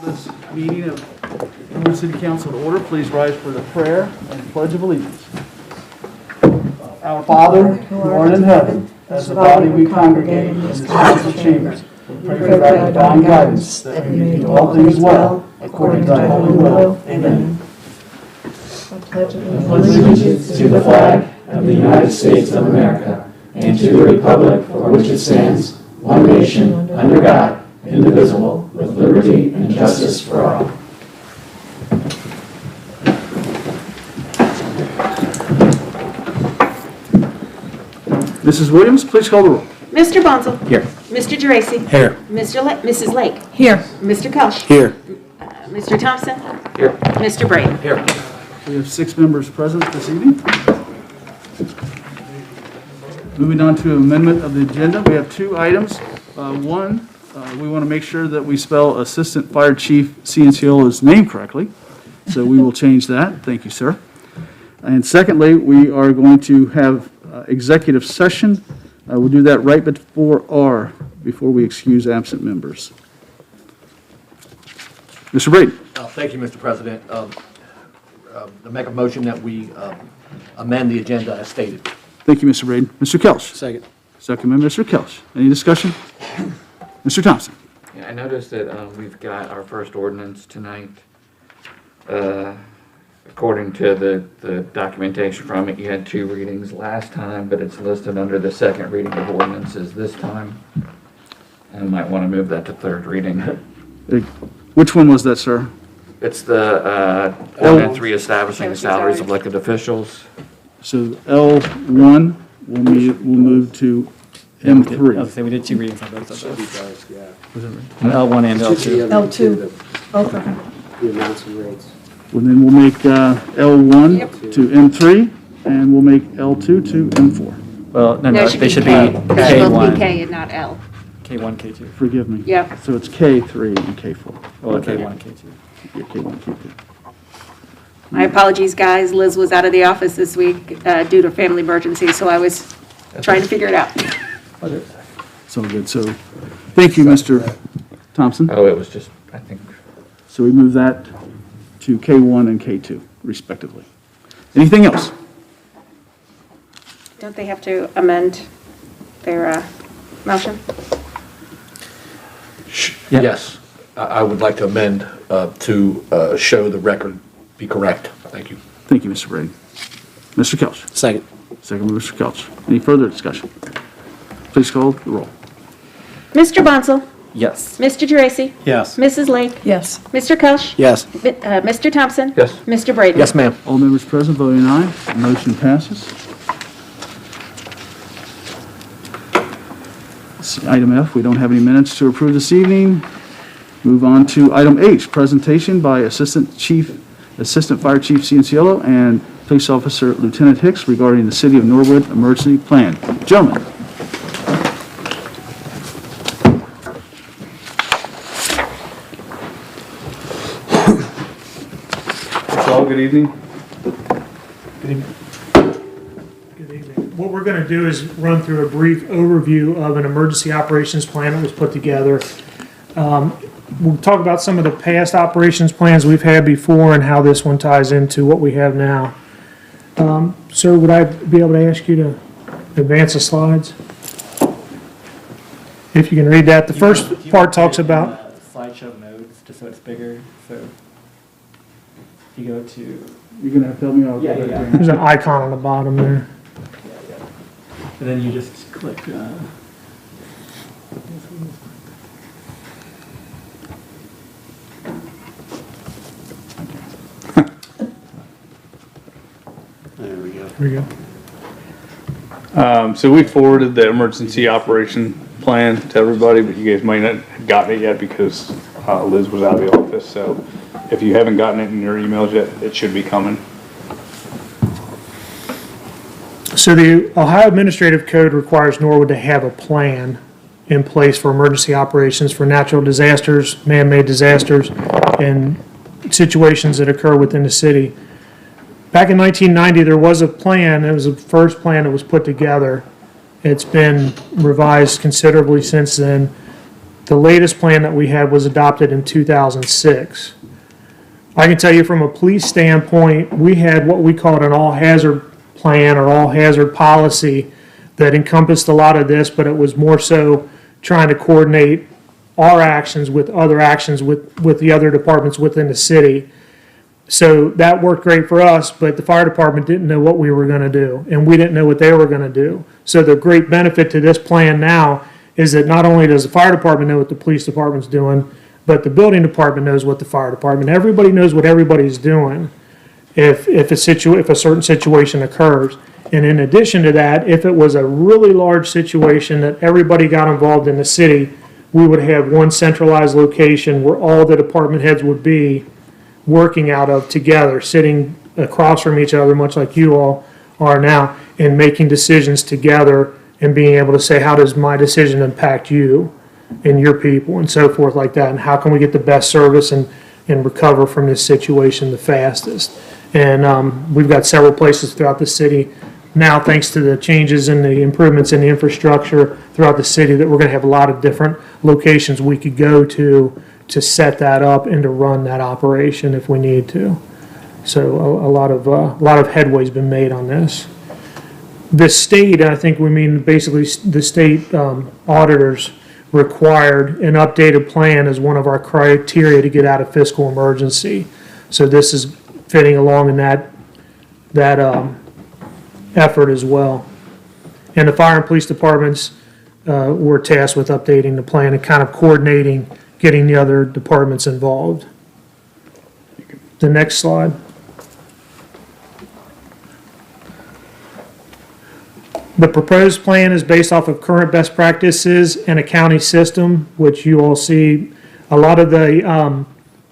This meeting of Norwood City Council to order. Please rise for the prayer and pledge of allegiance. Our Father, who art in heaven, as a body we congregate in this council chamber. Pray for thy divine guidance, that we may do all things well, according to thy holy will. Amen. I pledge allegiance to the flag of the United States of America and to the republic for which it stands, one nation, under God, indivisible, with liberty and justice for all. Mrs. Williams, please call the roll. Mr. Bonzel. Here. Mr. Geraci. Here. Mrs. Lake. Here. Mr. Kelch. Here. Mr. Thompson. Here. Mr. Braden. Here. We have 6 members present this evening. Moving on to amendment of the agenda, we have 2 items. One, we want to make sure that we spell Assistant Fire Chief Cianciolo's name correctly, so we will change that. Thank you, sir. And secondly, we are going to have executive session. We'll do that right before we excuse absent members. Mr. Braden. Thank you, Mr. President. I make a motion that we amend the agenda as stated. Thank you, Mr. Braden. Mr. Kelch. Second. Second by Mr. Kelch. Any discussion? Mr. Thompson. Yeah, I noticed that we've got our first ordinance tonight. According to the documentation from it, you had 2 readings last time, but it's listed under the second reading of ordinances this time. And I might want to move that to third reading. Which one was that, sir? It's the ordinance reestablishing the salaries of elected officials. So L1 will move to M3. I was say we did 2 readings on both of those. Was that right? L1 and L2. L2. Both of them. The amounts and rates. Well, then we'll make L1 to M3, and we'll make L2 to M4. Well, no, they should be They're supposed to be K1, K and not L. K1, K2. Forgive me. Yep. So it's K3 and K4. Well, K1, K2. Yeah, K1, K2. My apologies, guys. Liz was out of the office this week due to family emergency, so I was trying to figure it out. So good. So thank you, Mr. Thompson. Oh, it was just, I think, So we move that to K1 and K2, respectively. Anything else? Don't they have to amend their motion? Yeah. Yes, I would like to amend to show the record be correct. Thank you. Thank you, Mr. Brady. Mr. Kelch. Second. Second by Mr. Kelch. Any further discussion? Please call the roll. Mr. Bonzel. Yes. Mr. Geraci. Yes. Mrs. Lake. Yes. Mr. Kelch. Yes. Mr. Thompson. Yes. Mr. Braden. Yes, ma'am. All members present voting aye. Motion passes. Item F, we don't have any minutes to approve this evening. Move on to item H, presentation by Assistant Fire Chief Cianciolo and Police Officer Lieutenant Hicks regarding the City of Norwood Emergency Plan. Gentlemen. Good evening. Good evening. What we're going to do is run through a brief overview of an emergency operations plan that was put together. We'll talk about some of the past operations plans we've had before and how this one ties into what we have now. Sir, would I be able to ask you to advance the slides? If you can read that. The first part talks about... Slideshow modes, just so it's bigger. So if you go to... You're going to have to help me out. Yeah. There's an icon on the bottom there. And then you just click... There we go. There we go. So we forwarded the emergency operation plan to everybody, but you guys might not have gotten it yet because Liz was out of the office. So if you haven't gotten it in your emails yet, it should be coming. So the Ohio Administrative Code requires Norwood to have a plan in place for emergency operations for natural disasters, man-made disasters, and situations that occur within the city. Back in 1990, there was a plan. It was the first plan that was put together. It's been revised considerably since then. The latest plan that we had was adopted in 2006. I can tell you from a police standpoint, we had what we called an all-hazard plan or all-hazard policy that encompassed a lot of this, but it was more so trying to coordinate our actions with other actions with the other departments within the city. So that worked great for us, but the fire department didn't know what we were going to do, and we didn't know what they were going to do. So the great benefit to this plan now is that not only does the fire department know what the police department's doing, but the building department knows what the fire department, everybody knows what everybody's doing if a certain situation occurs. And in addition to that, if it was a really large situation that everybody got involved in the city, we would have one centralized location where all the department heads would be working out of together, sitting across from each other, much like you all are now, and making decisions together and being able to say, how does my decision impact you and your people and so forth like that, and how can we get the best service and recover from this situation the fastest. And we've got several places throughout the city now, thanks to the changes and the improvements in the infrastructure throughout the city, that we're going to have a lot of different locations we could go to set that up and to run that operation if we need to. So a lot of headway's been made on this. The state, I think we mean basically the state auditors required an updated plan as one of our criteria to get out of fiscal emergency. So this is fitting along in that effort as well. And the fire and police departments were tasked with updating the plan and kind of coordinating, getting the other departments involved. The next slide. The proposed plan is based off of current best practices and a county system, which you all see a lot of the,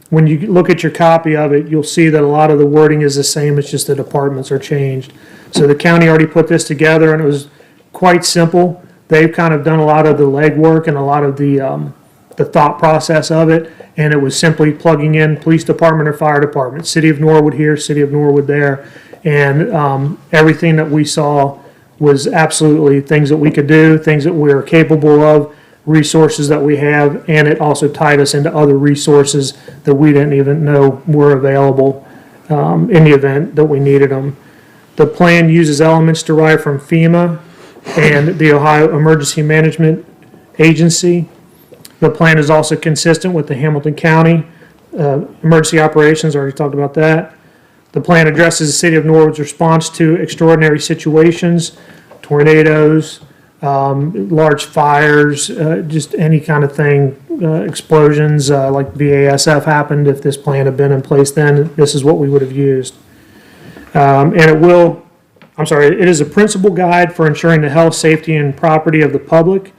when you look at your copy of it, you'll see that a lot of the wording is the same, it's just the departments are changed. So the county already put this together and it was quite simple. They've kind of done a lot of the legwork and a lot of the thought process of it, and it was simply plugging in police department or fire department, City of Norwood here, City of Norwood there, and everything that we saw was absolutely things that we could do, things that we're capable of, resources that we have, and it also tied us into other resources that we didn't even know were available in the event that we needed them. The plan uses elements derived from FEMA and the Ohio Emergency Management Agency. The plan is also consistent with the Hamilton County Emergency Operations, already talked about that. The plan addresses the City of Norwood's response to extraordinary situations, tornadoes, large fires, just any kind of thing, explosions like BASF happened. If this plan had been in place then, this is what we would have used. And it is a principal guide for ensuring the health, safety, and property of the public,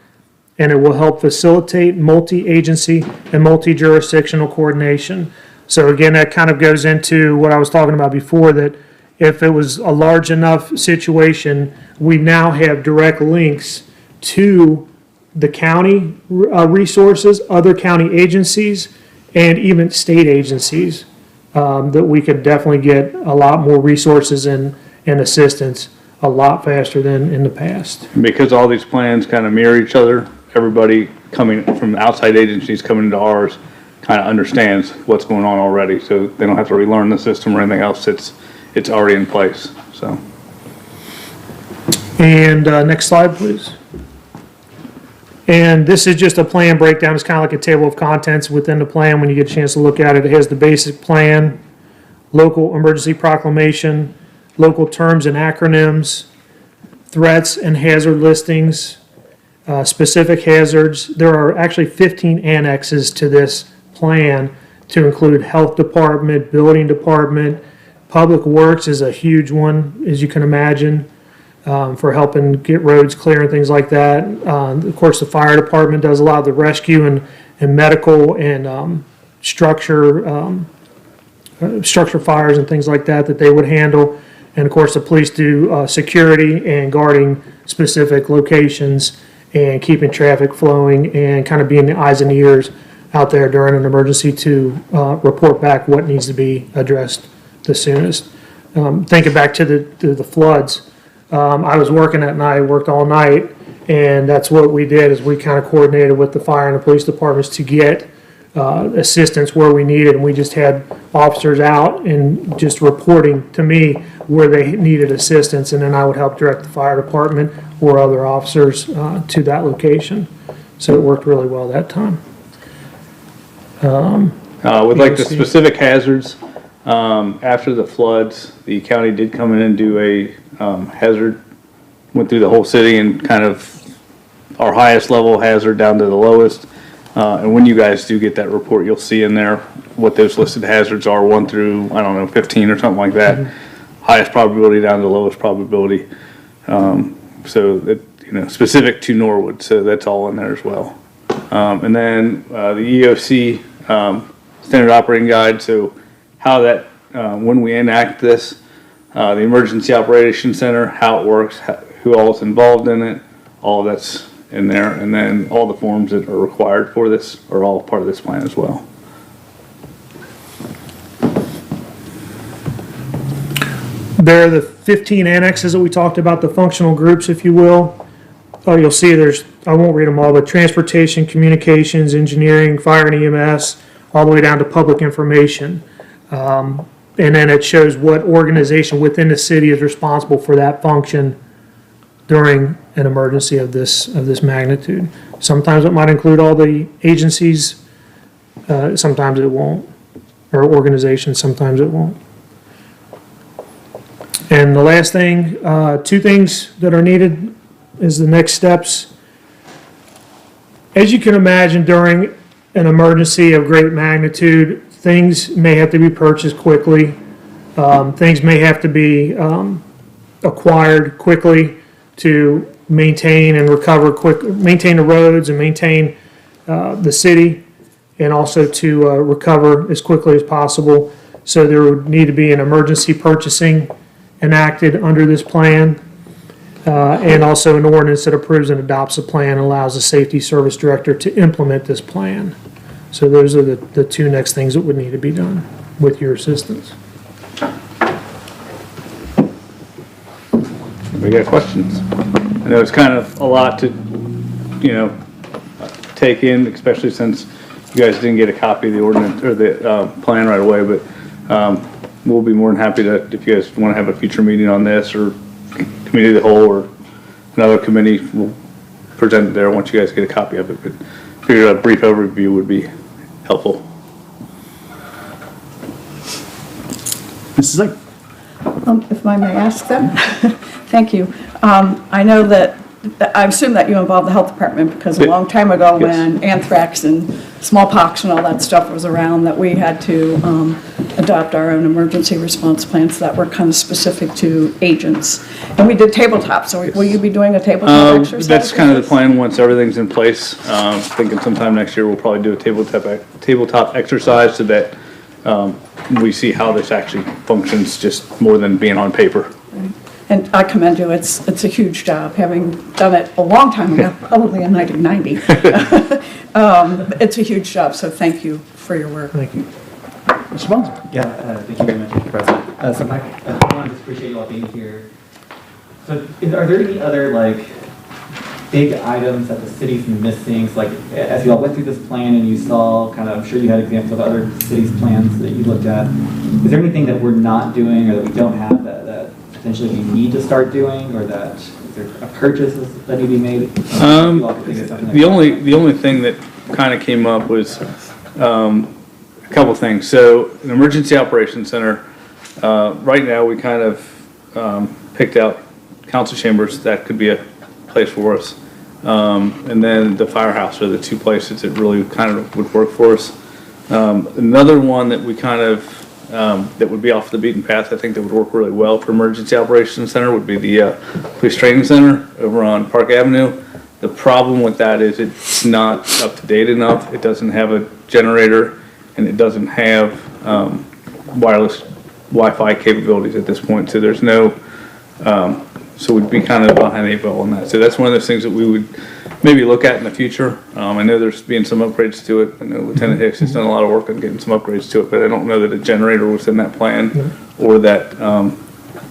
and it will help facilitate multi-agency and multi-jurisdictional coordination. So again, that kind of goes into what I was talking about before, that if it was a large enough situation, we now have direct links to the county resources, other county agencies, and even state agencies, that we could definitely get a lot more resources and assistance a lot faster than in the past. Because all these plans kind of mirror each other, everybody coming from outside agencies coming into ours kind of understands what's going on already, so they don't have to relearn the system or anything else. It's already in place. So. And next slide, please. And this is just a plan breakdown. It's kind of like a table of contents within the plan. When you get a chance to look at it, it has the basic plan, local emergency proclamation, local terms and acronyms, threats and hazard listings, specific hazards. There are actually 15 annexes to this plan to include health department, building department. Public Works is a huge one, as you can imagine, for helping get roads clear and things like that. Of course, the fire department does a lot of the rescue and medical and structure fires and things like that they would handle. And of course, the police do security and guarding specific locations and keeping traffic flowing and kind of being the eyes and ears out there during an emergency to report back what needs to be addressed the soonest. Thinking back to the floods, I was working that night, worked all night, And that's what we did, is we kind of coordinated with the fire and the police departments to get assistance where we needed, and we just had officers out and just reporting to me where they needed assistance, and then I would help direct the fire department or other officers to that location. So it worked really well that time. With like the specific hazards, after the floods, the county did come in and do a hazard, went through the whole city and kind of our highest level hazard down to the lowest. And when you guys do get that report, you'll see in there what those listed hazards are, 1 through, I don't know, 15 or something like that. Highest probability down to the lowest probability. So that, you know, specific to Norwood, so that's all in there as well. And then the EOC standard operating guide, so how that, when we enact this, the Emergency Operations Center, how it works, who all is involved in it, all that's in there, and then all the forms that are required for this are all part of this plan as well. There are the 15 annexes that we talked about, the functional groups, if you will. Oh, you'll see there's, I won't read them all, but transportation, communications, engineering, fire and EMS, all the way down to public information. And then it shows what organization within the city is responsible for that function during an emergency of this magnitude. Sometimes it might include all the agencies, sometimes it won't, or organizations, sometimes it won't. And the last thing, 2 things that are needed is the next steps. As you can imagine, during an emergency of great magnitude, things may have to be purchased quickly. Things may have to be acquired quickly to maintain and recover maintain the roads and maintain the city, and also to recover as quickly as possible. So there would need to be an emergency purchasing enacted under this plan, and also an ordinance that approves and adopts a plan and allows the safety service director to implement this plan. So those are the 2 next things that would need to be done with your assistance. We got questions? I know it's kind of a lot to, you know, take in, especially since you guys didn't get a copy of the ordinance or the plan right away, but we'll be more than happy to, if you guys want to have a future meeting on this, or committee of the whole, or another committee, we'll present it there once you guys get a copy of it. But I figured a brief overview would be helpful. Mrs. Zick? If I may ask them? Thank you. I know that, I assume that you involved the health department, because a long time ago, Yes. when anthrax and smallpox and all that stuff was around, that we had to adopt our own emergency response plans that were kind of specific to agents. And we did tabletop, so will you be doing a tabletop exercise? That's kind of the plan once everything's in place. Thinking sometime next year we'll probably do a tabletop exercise so that we see how this actually functions, just more than being on paper. And I commend you, it's a huge job, having done it a long time ago, probably in 1990. It's a huge job, so thank you for your work. Thank you. Mr. Bonzo? Yeah, thank you very much, Mr. President. So I want to just appreciate you all being here. So are there any other, like, big items that the city's missing? So, like, as you all went through this plan and you saw, kind of, I'm sure you had examples of other cities' plans that you looked at. Is there anything that we're not doing or that we don't have that potentially we need to start doing, or that is there a purchases that need to be made? The only thing that kind of came up was a couple things. So an emergency operations center, right now we kind of picked out council chambers that could be a place for us. And then the firehouse are the 2 places that really kind of would work for us. Another one that we kind of that would be off the beaten path, I think that would work really well for emergency operations center, would be the police training center over on Park Avenue. The problem with that is it's not up to date enough. It doesn't have a generator, and it doesn't have wireless Wi-Fi capabilities at this point. So there's no, so we'd be kind of behind the 8 ball on that. So that's one of those things that we would maybe look at in the future. I know there's been some upgrades to it. I know Lieutenant Hicks has done a lot of work on getting some upgrades to it, but I don't know that a generator was in that plan, or that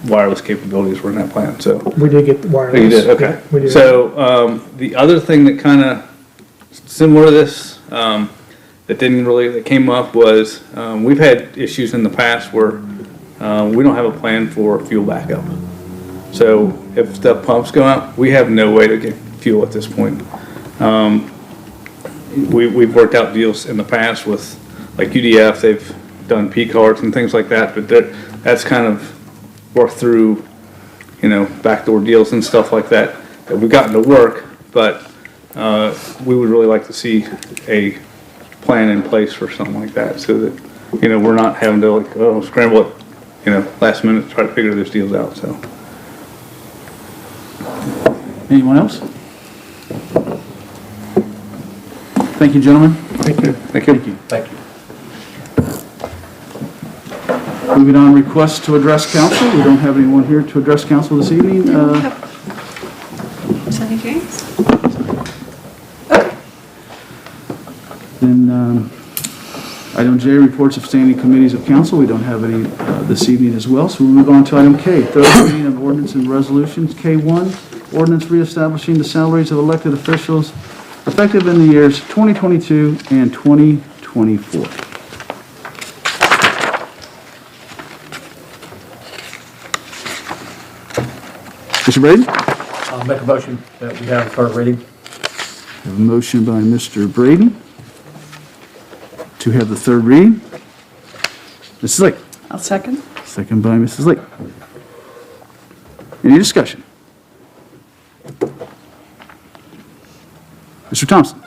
wireless capabilities were in that plan, so. We did get the wireless. Oh, you did, okay. We did. So, the other thing that kind of similar to this, that came up was, we've had issues in the past where, we don't have a plan for fuel backup. So if the pumps go out, we have no way to get fuel at this point. We've worked out deals in the past with, like UDF, they've done P cards and things like that, but that's kind of worked through, backdoor deals and stuff like that we've gotten to work, but we would really like to see a plan in place for something like that so that, we're not having to scramble it, last minute to try to figure those deals out, so. Anyone else? Thank you, gentlemen. Thank you. Thank you. Thank you. Moving on, requests to address council. We don't have anyone here to address council this evening. Sunny James? Then, item J, reports of standing committees of council. We don't have any this evening as well, so we'll move on to item K, third reading of ordinance and resolutions. K1, ordinance reestablishing the salaries of elected officials effective in the years 2022 and 2024. Mr. Braden? I'll make a motion that we have third reading. We have a motion by Mr. Braden to have the third reading. Mrs. Lake? I'll second. Second by Mrs. Lake. Any discussion? Mr. Thompson?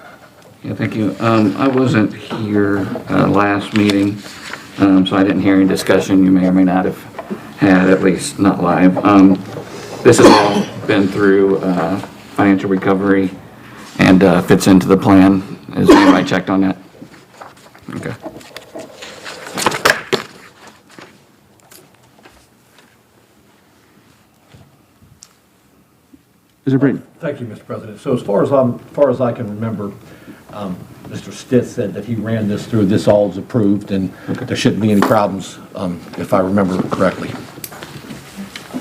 Yeah, thank you. I wasn't here last meeting, so I didn't hear any discussion you may or may not have had, at least not live. This has all been through financial recovery and fits into the plan. Has anybody checked on that? Okay. Mr. Braden? Thank you, Mr. President. So as far as I can remember, Mr. Stitt said that he ran this through, this all is approved, and there shouldn't be any problems, if I remember correctly.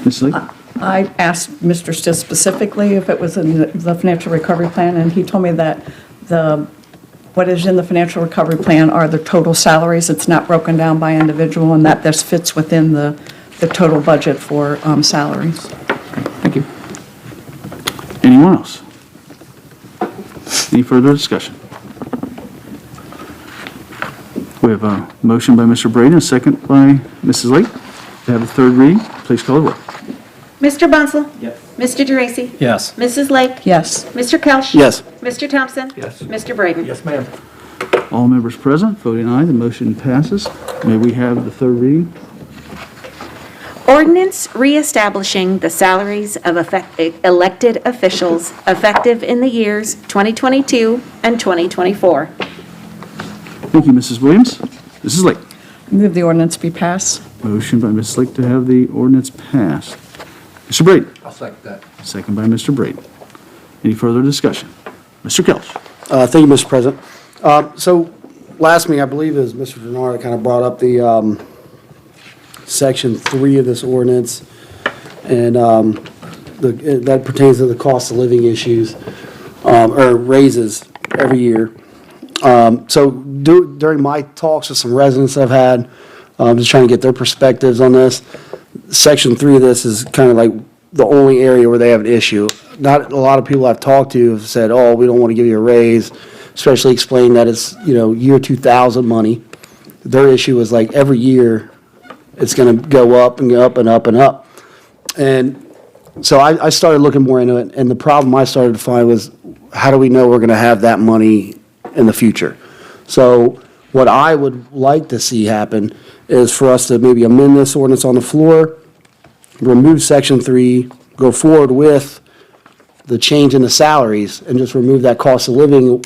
Mrs. Lake? I asked Mr. Stitt specifically if it was in the financial recovery plan, and he told me that what is in the financial recovery plan are the total salaries. It's not broken down by individual, and that this fits within the total budget for salaries. Thank you. Anyone else? Any further discussion? We have a motion by Mr. Braden, a second by Mrs. Lake to have a third reading. Please call the roll. Mr. Bunsell? Yes. Mr. Geraci? Yes. Mrs. Lake? Yes. Mr. Kelch? Yes. Mr. Thompson? Yes. Mr. Braden? Yes, ma'am. All members present, voting aye, the motion passes. May we have the third reading? Ordinance reestablishing the salaries of elected officials effective in the years 2022 and 2024. Thank you, Mrs. Williams. Mrs. Lake? Move the ordinance be passed. Motion by Mrs. Lake to have the ordinance passed. Mr. Braden? I'll second that. Second by Mr. Braden. Any further discussion? Mr. Kelch? Thank you, Mr. President. So last meeting, I believe, is Mr. Denard kind of brought up the Section 3 of this ordinance, and that pertains to the cost of living issues, or raises every year. So during my talks with some residents I've had, just trying to get their perspectives on this, Section 3 of this is kind of like the only area where they have an issue. Not a lot of people I've talked to have said, oh, we don't want to give you a raise, especially explaining that it's, year 2000 money. Their issue is like every year it's going to go up and up and up and up. And so I started looking more into it, and the problem I started to find was, how do we know we're going to have that money in the future? So what I would like to see happen is for us to maybe amend this ordinance on the floor, remove Section 3, go forward with the change in the salaries, and just remove that cost of living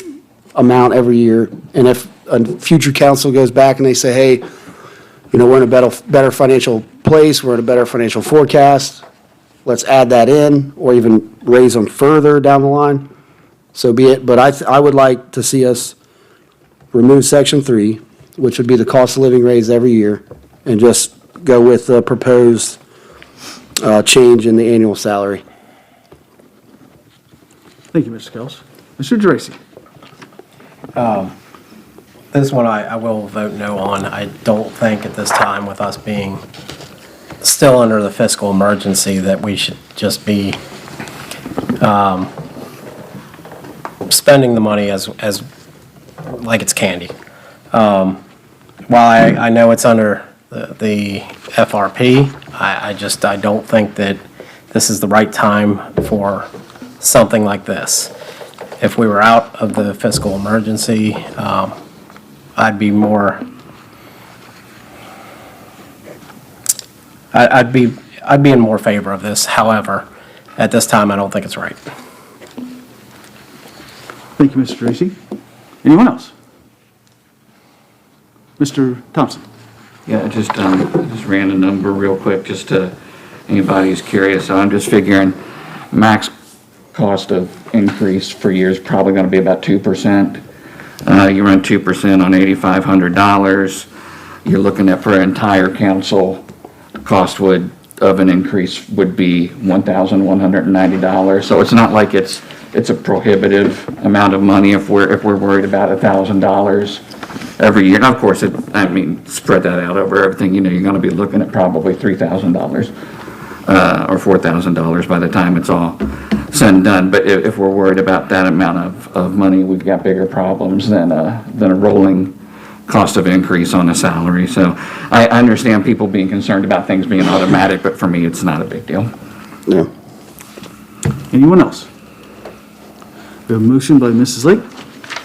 amount every year. And if a future council goes back and they say, hey, we're in a better financial place, we're in a better financial forecast, let's add that in, or even raise them further down the line, so be it. But I would like to see us remove Section 3, which would be the cost of living raise every year, and just go with the proposed change in the annual salary. Thank you, Mr. Kelch. Mr. Dracy. This one I will vote no on. I don't think at this time, with us being still under the fiscal emergency, that we should just be spending the money as like it's candy. While I know it's under the FRP, I don't think that this is the right time for something like this. If we were out of the fiscal emergency, I'd be in more favor of this. However, at this time, I don't think it's right. Thank you, Mr. Tracy. Anyone else? Mr. Thompson. Yeah, just ran a number real quick, just to, anybody who's curious. So I'm just figuring max cost of increase for years probably gonna be about 2%. You run 2% on $8,500. You're looking at, for an entire council, cost of an increase would be $1,190. So it's not like it's a prohibitive amount of money if we're worried about $1,000 every year. And of course, spread that out over everything, you're gonna be looking at probably $3,000 or $4,000 by the time it's all said and done. But if we're worried about that amount of money, we've got bigger problems than a rolling cost of increase on a salary. So I understand people being concerned about things being automatic, but for me, it's not a big deal. Yeah. Anyone else? We have a motion by Mrs. Lake,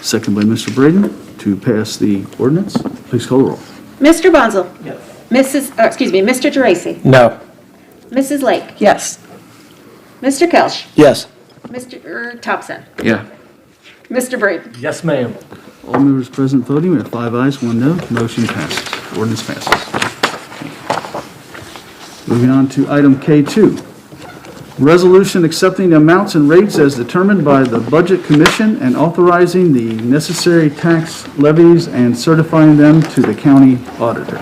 second by Mr. Braden, to pass the ordinance. Please call the roll. Mr. Bonzel? Yes. Mr. Geraci? No. Mrs. Lake? Yes. Mr. Kelch? Yes. Mr. Thompson? Yeah. Mr. Braden? Yes, ma'am. All members present voting, we have 5 ayes, 1 no. Motion passes. Ordinance passes. Moving on to item K2. Resolution accepting the amounts and rates as determined by the Budget Commission and authorizing the necessary tax levies and certifying them to the county auditor.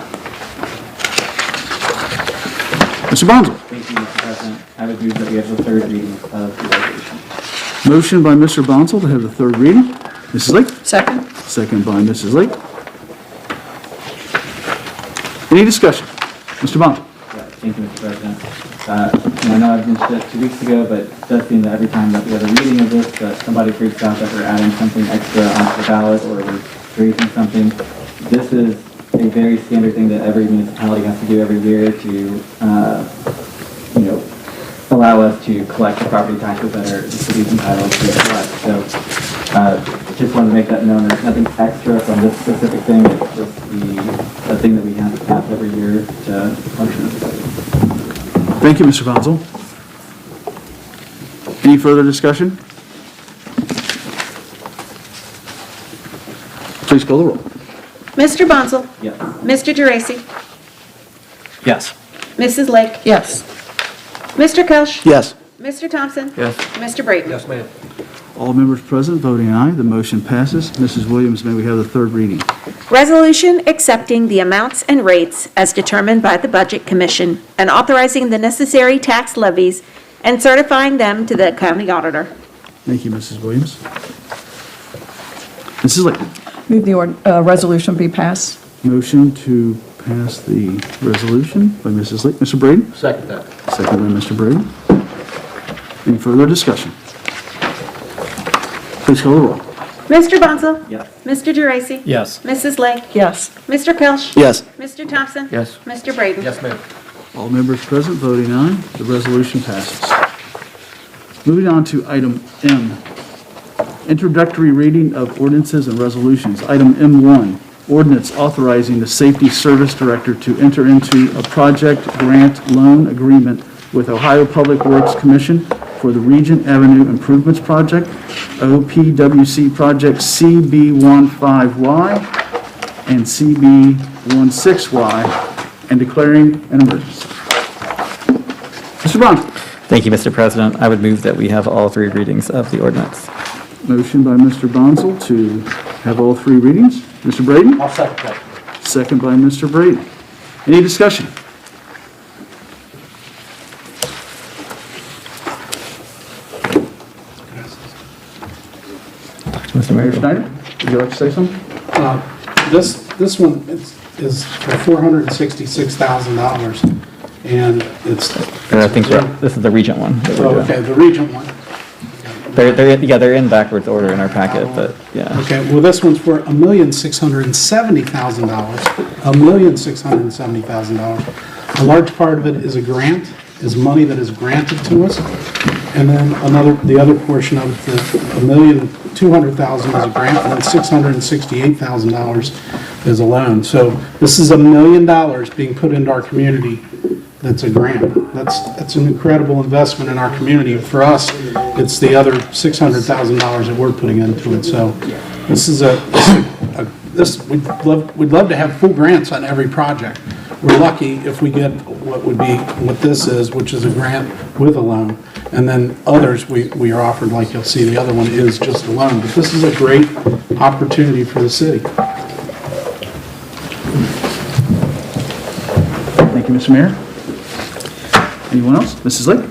Mr. Bonzel. Thank you, Mr. President. I would move that we have the third reading of the resolution. Motion by Mr. Bonzel to have the third reading. Mrs. Lake? Second? Second by Mrs. Lake. Any discussion? Mr. Bonzel? Thank you, Mr. President. And I know I've mentioned it 2 weeks ago, but it does seem that every time that we have a reading of this, that somebody freaks out that we're adding something extra onto the ballot or we're raising something. This is a very standard thing that every municipality has to do every year to, allow us to collect the property taxes that are the city's entitled to collect. So, just wanted to make that known. There's nothing extra from this specific thing. It's just the thing that we have to pass every year to function as a city. Thank you, Mr. Bonzel. Any further discussion? Please call the roll. Mr. Bonzel? Yes. Mr. Geraci? Yes. Mrs. Lake? Yes. Mr. Kelch? Yes. Mr. Thompson? Yes. Mr. Braden? Yes, ma'am. All members present voting aye, the motion passes. Mrs. Williams, may we have the third reading? Resolution accepting the amounts and rates as determined by the Budget Commission and authorizing the necessary tax levies and certifying them to the county auditor. Thank you, Mrs. Williams. Mrs. Lake? Move the resolution be passed. Motion to pass the resolution by Mrs. Lake. Mr. Braden? Second that. Second by Mr. Braden. Any further discussion? Please call the roll. Mr. Bonzel? Yes. Mr. Geraci? Yes. Mrs. Lake? Yes. Mr. Kelch? Yes. Mr. Thompson? Yes. Mr. Braden? Yes, ma'am. All members present voting aye, the resolution passes. Moving on to item M, introductory reading of ordinances and resolutions. Item M1, ordinance authorizing the Safety Service Director to enter into a project grant loan agreement with Ohio Public Works Commission for the Regent Avenue Improvements Project, OPWC Project CB15Y and CB16Y, and declaring an emergency. Mr. Brown. Thank you, Mr. President. I would move that we have all 3 readings of the ordinance. Motion by Mr. Bonzel to have all 3 readings. Mr. Braden? I'll second that. Second by Mr. Braden. Any discussion? Mayor Schneider, would you like to say something? This one is for $466,000, and it's. I think this is the Regent one. that we're Oh, doing. okay, the Regent one. They're in backwards order in our packet, but yeah. Okay, well, this one's for $1,670,000, $1,670,000. A large part of it is a grant, is money that is granted to us. And then the other portion of it, the $1,200,000 is a grant, and then $668,000 is a loan. So this is $1 million being put into our community that's a grant. That's an incredible investment in our community. For us, it's the other $600,000 that we're putting into it. So this is we'd love to have full grants on every project. We're lucky if we get what this is, which is a grant with a loan. And then others we are offered, like you'll see, the other one is just a loan. But this is a great opportunity for the city. Thank you, Mr. Mayor. Anyone else? Mrs. Lake?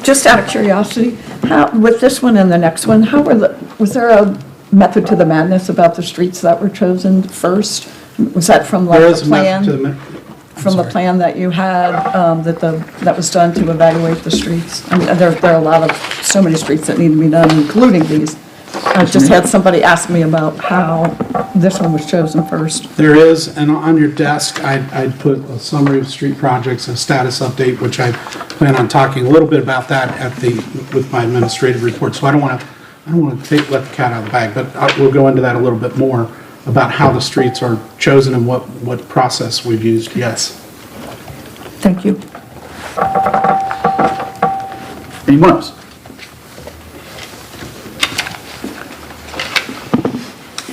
Just out of curiosity, with this one and the next one, was there a method to the madness about the streets that were chosen first? Was that from like There the is a method to plan? the From the plan that you had, that was done to evaluate the streets? I mean, there are a lot of, so many streets that need to be done, including these. I just had somebody ask me about how this one was chosen first. There is, and on your desk, I'd put a summary of street projects, a status update, which I plan on talking a little bit about that with my administrative report. So I don't want to let the cat out of the bag, but we'll go into that a little bit more about how the streets are chosen and what process we've used. Yes. Thank you. Anyone else?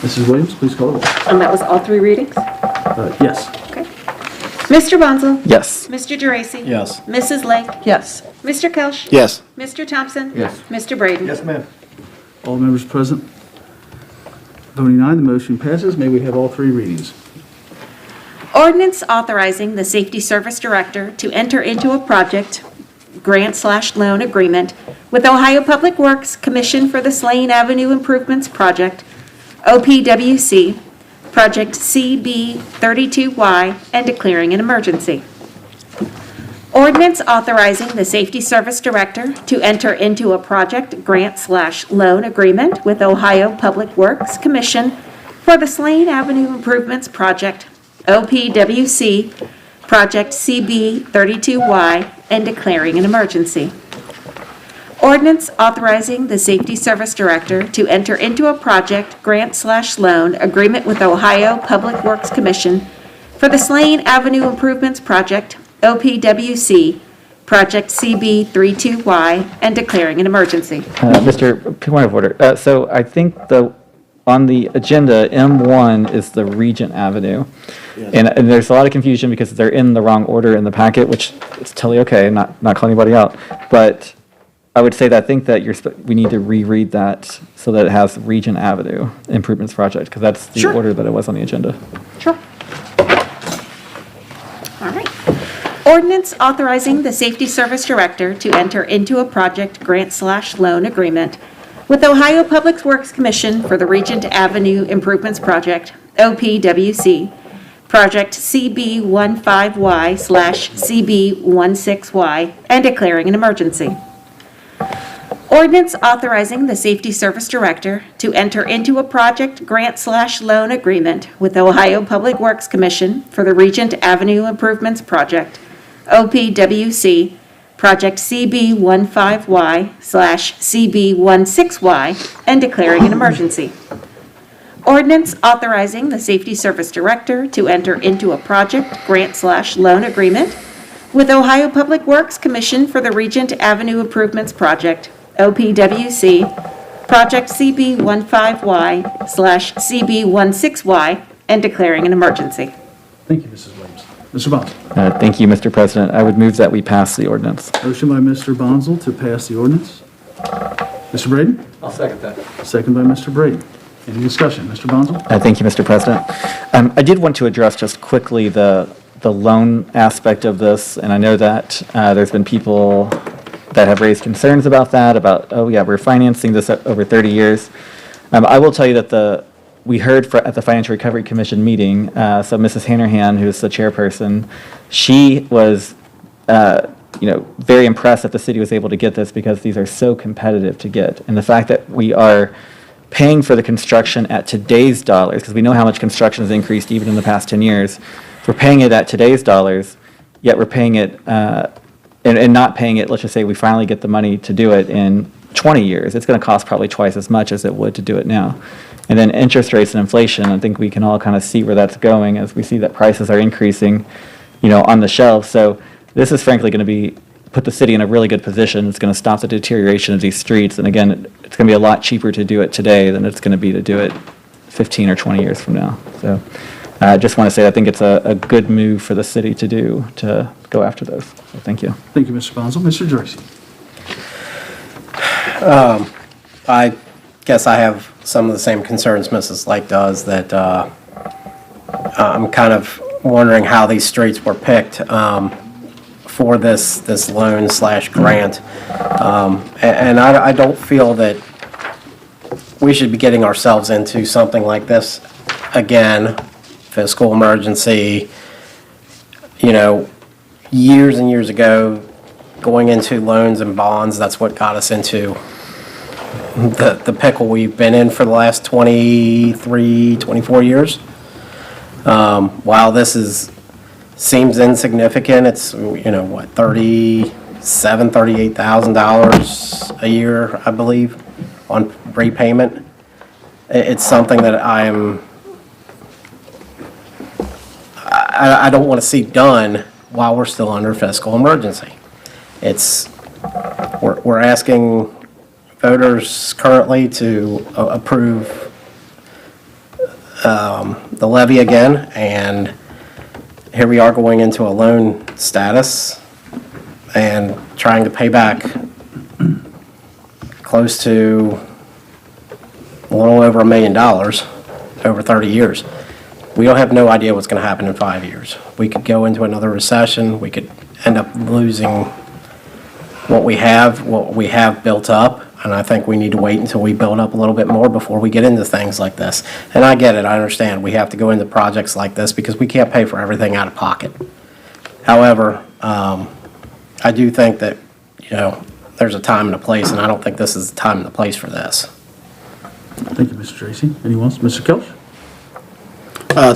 Mrs. Williams, please call the roll. And that was all three readings? Yes. Okay. Mr. Bonzel? Yes. Mr. Geraci? Yes. Mrs. Lake? Yes. Mr. Kelch? Yes. Mr. Thompson? Yes. Mr. Braden? Yes, ma'am. All members present? Voting aye, the motion passes. May we have all three readings? Ordinance authorizing the Safety Service Director to enter into a project grant/loan agreement with Ohio Public Works Commission for the Slane Avenue Improvements Project, OPWC, Project CB32Y, and declaring an emergency. Ordinance authorizing the Safety Service Director to enter into a project grant/loan agreement with Ohio Public Works Commission for the Slane Avenue Improvements Project, OPWC, Project CB32Y, and declaring an emergency. Ordinance authorizing the Safety Service Director to enter into a project grant/loan agreement with Ohio Public Works Commission for the Slane Avenue Improvements Project, OPWC, Project CB32Y, and declaring an emergency. Mr. Point of order. So I think on the agenda, M1 is the Regent Avenue. And there's a lot of confusion because they're in the wrong order in the packet, which is totally okay, not calling anybody out. But I would say that I think that we need to reread that so that it has Regent Avenue Improvements Project, because that's the Sure. order that it was on the agenda. Sure. All right. Ordinance authorizing the Safety Service Director to enter into a project grant/loan agreement with Ohio Public Works Commission for the Regent Avenue Improvements Project, OPWC, Project CB15Y/CB16Y, and declaring an emergency. Ordinance authorizing the Safety Service Director to enter into a project grant/loan agreement with Ohio Public Works Commission for the Regent Avenue Improvements Project, OPWC, Project CB15Y/CB16Y, and declaring an emergency. Ordinance authorizing the Safety Service Director to enter into a project grant/loan agreement with Ohio Public Works Commission for the Regent Avenue Improvements Project, OPWC, Project CB15Y/CB16Y, and declaring an emergency. Thank you, Mrs. Williams. Mr. Bonzel. Thank you, Mr. President. I would move that we pass the ordinance. Motion by Mr. Bonzel to pass the ordinance. Mr. Braden? I'll second that. Second by Mr. Braden. Any discussion? Mr. Bonzel? Thank you, Mr. President. I did want to address just quickly the loan aspect of this, and I know that there's been people that have raised concerns about that, oh yeah, we're financing this over 30 years. I will tell you that we heard at the Financial Recovery Commission meeting, so Mrs. Hanrahan, who's the chairperson, she was, very impressed that the city was able to get this because these are so competitive to get. And the fact that we are paying for the construction at today's dollars, because we know how much construction has increased even in the past 10 years, if we're paying it at today's dollars, yet we're paying it, and not paying it, let's just say we finally get the money to do it in 20 years, it's going to cost probably twice as much as it would to do it now. And then interest rates and inflation, I think we can all kind of see where that's going as we see that prices are increasing, on the shelf. So this is frankly going to put the city in a really good position. It's going to stop the deterioration of these streets. And again, it's going to be a lot cheaper to do it today than it's going to be to do it 15 or 20 years from now. So I just want to say I think it's a good move for the city to do, to go after those. So thank you. Thank you, Mr. Bonzo. Mr. Joyce? I guess I have some of the same concerns Mrs. Lake does, that I'm kind of wondering how these streets were picked for this loan/grant. And I don't feel that we should be getting ourselves into something like this again, fiscal emergency, years and years ago, going into loans and bonds, that's what got us into the pickle we've been in for the last 23, 24 years. While this seems insignificant, it's, $38,000 a year, I believe, on repayment. It's something that I don't want to see done while we're still under fiscal emergency. We're asking voters currently to approve the levy again, and here we are going into a loan status and trying to pay back close to a little over $1 million over 30 years. We don't have no idea what's going to happen in 5 years. We could go into another recession. We could end up losing what we have built up. And I think we need to wait until we build up a little bit more before we get into things like this. And I get it, I understand. We have to go into projects like this because we can't pay for everything out of pocket. However, I do think that, there's a time and a place, and I don't think this is the time and the place for this. Thank you, Mr. Tracy. Anyone else? Mr. Kelch?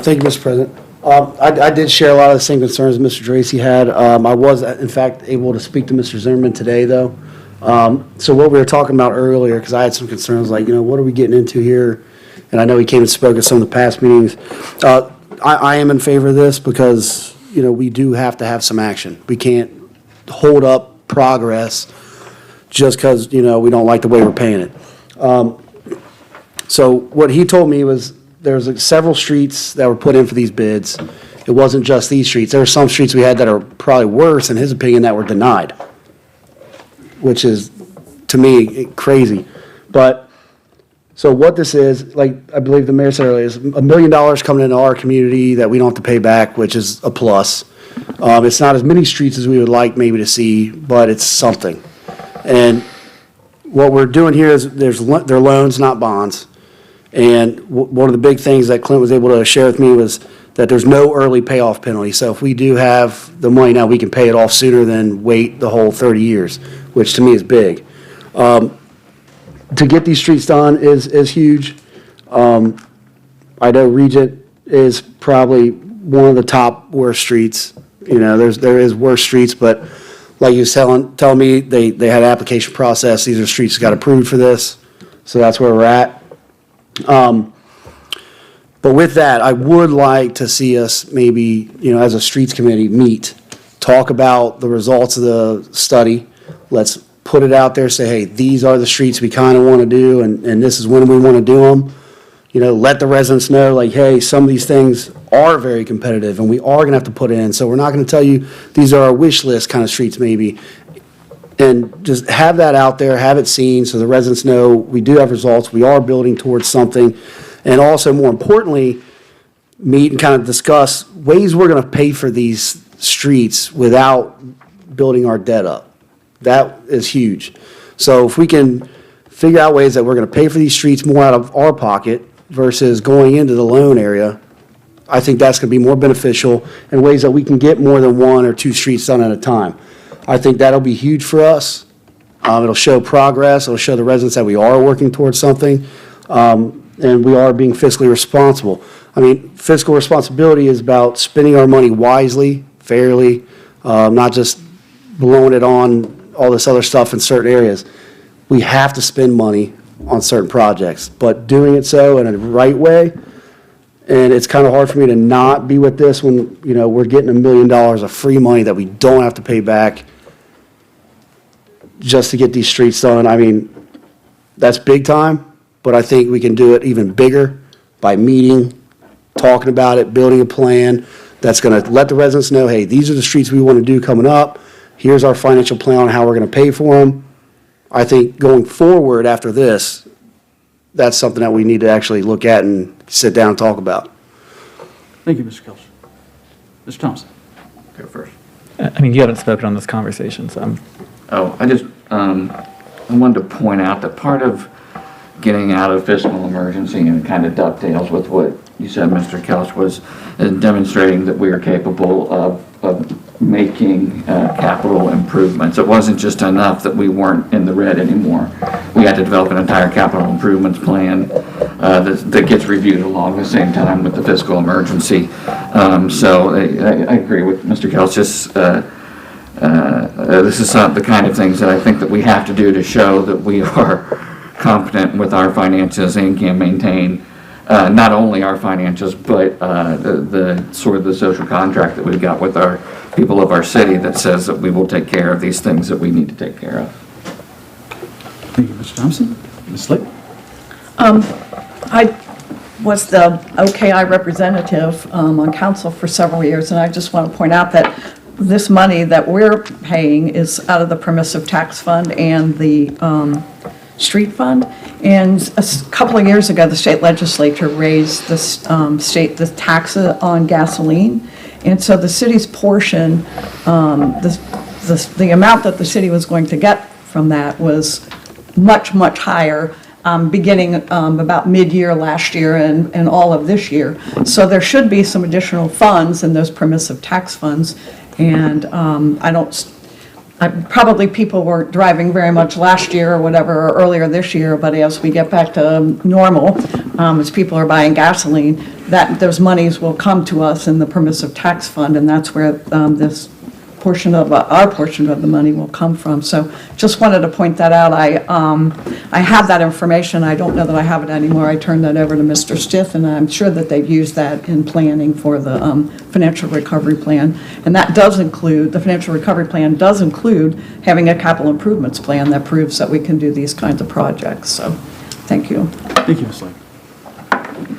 Thank you, Mr. President. I did share a lot of the same concerns Mr. Tracy had. I was, in fact, able to speak to Mr. Zimmerman today, though. So what we were talking about earlier, because I had some concerns like, what are we getting into here? And I know he came and spoke at some of the past meetings. I am in favor of this because, we do have to have some action. We can't hold up progress just because, we don't like the way we're paying it. So what he told me was there's several streets that were put in for these bids. It wasn't just these streets. There were some streets we had that are probably worse, in his opinion, that were denied, which is, to me, crazy. But, so what this is, like I believe the mayor said earlier, is $1 million coming into our community that we don't have to pay back, which is a plus. It's not as many streets as we would like maybe to see, but it's something. And what we're doing here is they're loans, not bonds. And one of the big things that Clint was able to share with me was that there's no early payoff penalty. So if we do have the money now, we can pay it off sooner than wait the whole 30 years, which to me is big. To get these streets done is huge. I know Regent is probably one of the top worst streets. There is worse streets, but like you was telling me, they had an application process. These are streets that got approved for this. So that's where we're at. But with that, I would like to see us maybe, as a streets committee, talk about the results of the study. Let's put it out there, say, hey, these are the streets we kind of want to do, and this is when we want to do them. Let the residents know, like, hey, some of these things are very competitive, and we are going to have to put in. So we're not going to tell you these are our wish list kind of streets, maybe. And just have that out there, have it seen, so the residents know we do have results, we are building towards something. And also, more importantly, meet and kind of discuss ways we're going to pay for these streets without building our debt up. That is huge. So if we can figure out ways that we're going to pay for these streets more out of our pocket versus going into the loan area. I think that's going to be more beneficial in ways that we can get more than 1 or 2 streets done at a time. I think that'll be huge for us. It'll show progress. It'll show the residents that we are working towards something, and we are being fiscally responsible. I mean, fiscal responsibility is about spending our money wisely, fairly, not just blowing it on all this other stuff in certain areas. We have to spend money on certain projects, but doing it so in a right way. And it's kind of hard for me to not be with this when, you know, we're getting $1 million of free money that we don't have to pay back just to get these streets done. I mean, that's big time, but I think we can do it even bigger by meeting, talking about it, building a plan that's going to let the residents know, hey, these are the streets we want to do coming up. Here's our financial plan on how we're going to pay for them. I think going forward after this, that's something that we need to actually look at and sit down and talk about. Thank you, Mr. Kelch. Mr. Thompson. Go first. I mean, you haven't spoken on this conversation, so I'm. Oh, I wanted to point out that part of getting out of fiscal emergency and kind of dovetails with what you said, Mr. Kelch, was demonstrating that we are capable of making capital improvements. It wasn't just enough that we weren't in the red anymore. We had to develop an entire capital improvements plan that gets reviewed along the same time with the fiscal emergency. So I agree with Mr. Kelch. This is the kind of things that I think that we have to do to show that we are competent with our finances and can maintain not only our finances, but the sort of the social contract that we've got with our people of our city that says that we will take care of these things that we need to take care of. Thank you, Mr. Thompson. Ms. Slate? I was the OKI representative on council for several years, and I just want to point out that this money that we're paying is out of the permissive tax fund and the street fund. And a couple of years ago, the state legislature raised the tax on gasoline. And so the city's portion, the amount that the city was going to get from that was much, much higher, beginning about mid-year last year and all of this year. So there should be some additional funds in those permissive tax funds. And probably people weren't driving very much last year or whatever, or earlier this year, but as we get back to normal, as people are buying gasoline, those monies will come to us in the permissive tax fund, and that's where this portion of, our portion of the money will come from. So just wanted to point that out. I have that information. I don't know that I have it anymore. I turned that over to Mr. Stith, and I'm sure that they've used that in planning for the financial recovery plan. And that does include, the financial recovery plan does include having a capital improvements plan that proves that we can do these kinds of projects. So, thank you. Thank you, Ms. Slate.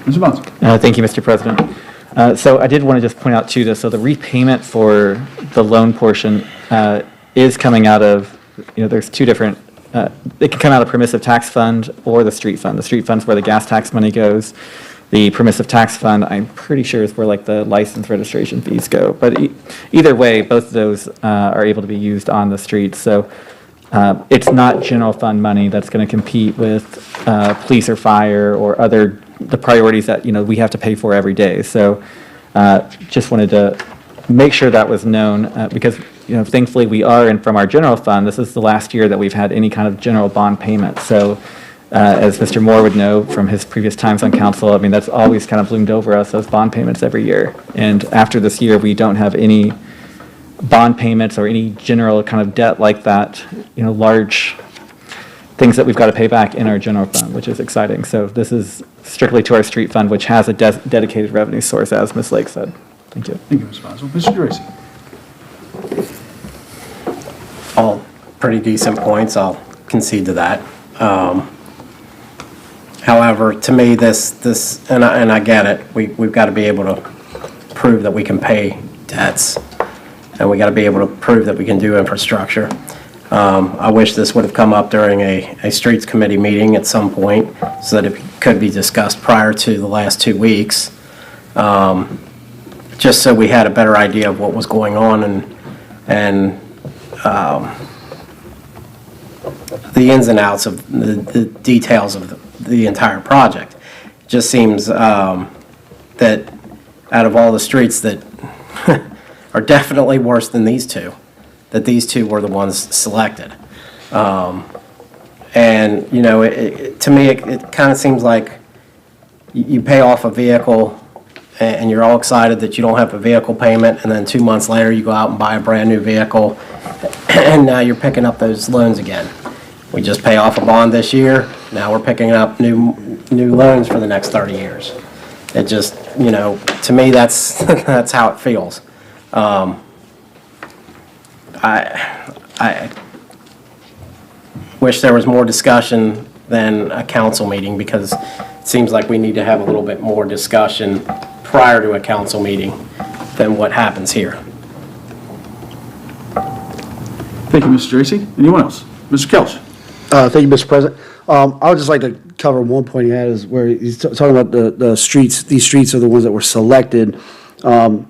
Mr. Bonds? Thank you, Mr. President. So I did want to just point out too, so the repayment for the loan portion is coming out of, there's two different, it can come out of permissive tax fund or the street fund. The street fund's where the gas tax money goes. The permissive tax fund, I'm pretty sure, is where like the license registration fees go. But either way, both of those are able to be used on the streets. So it's not general fund money that's going to compete with police or fire or the priorities that, we have to pay for every day. So just wanted to make sure that was known because, thankfully we are in from our general fund. This is the last year that we've had any kind of general bond payment. So as Mr. Moore would know from his previous times on council, I mean, that's always kind of loomed over us, those bond payments every year. And after this year, we don't have any bond payments or any general kind of debt like that, large things that we've got to pay back in our general fund, which is exciting. So this is strictly to our street fund, which has a dedicated revenue source, as Ms. Lake said. Thank you. Thank you, Mr. Boswell. Mr. Gracie? All pretty decent points, I'll concede to that. However, to me, this and I get it, we've got to be able to prove that we can pay debts, and we got to be able to prove that we can do infrastructure. I wish this would have come up during a streets committee meeting at some point so that it could be discussed prior to the last 2 weeks, just so we had a better idea of what was going on and the ins and outs of the details of the entire project. It just seems that out of all the streets that are definitely worse than these two, that these two were the ones selected. And, you know, to me, it kind of seems like you pay off a vehicle and you're all excited that you don't have a vehicle payment, and then 2 months later, you go out and buy a brand-new vehicle, and now you're picking up those loans again. We just pay off a bond this year, now we're picking up new loans for the next 30 years. It just, you know, to me, that's that's how it feels. I wish there was more discussion than a council meeting, because it seems like we need to have a little bit more discussion prior to a council meeting than what happens here. Thank you, Mr. Tracy. Anyone else? Mr. Kelch? Thank you, Mr. President. I would just like to cover one point he had, is where he's talking about the streets. These streets are the ones that were selected. Like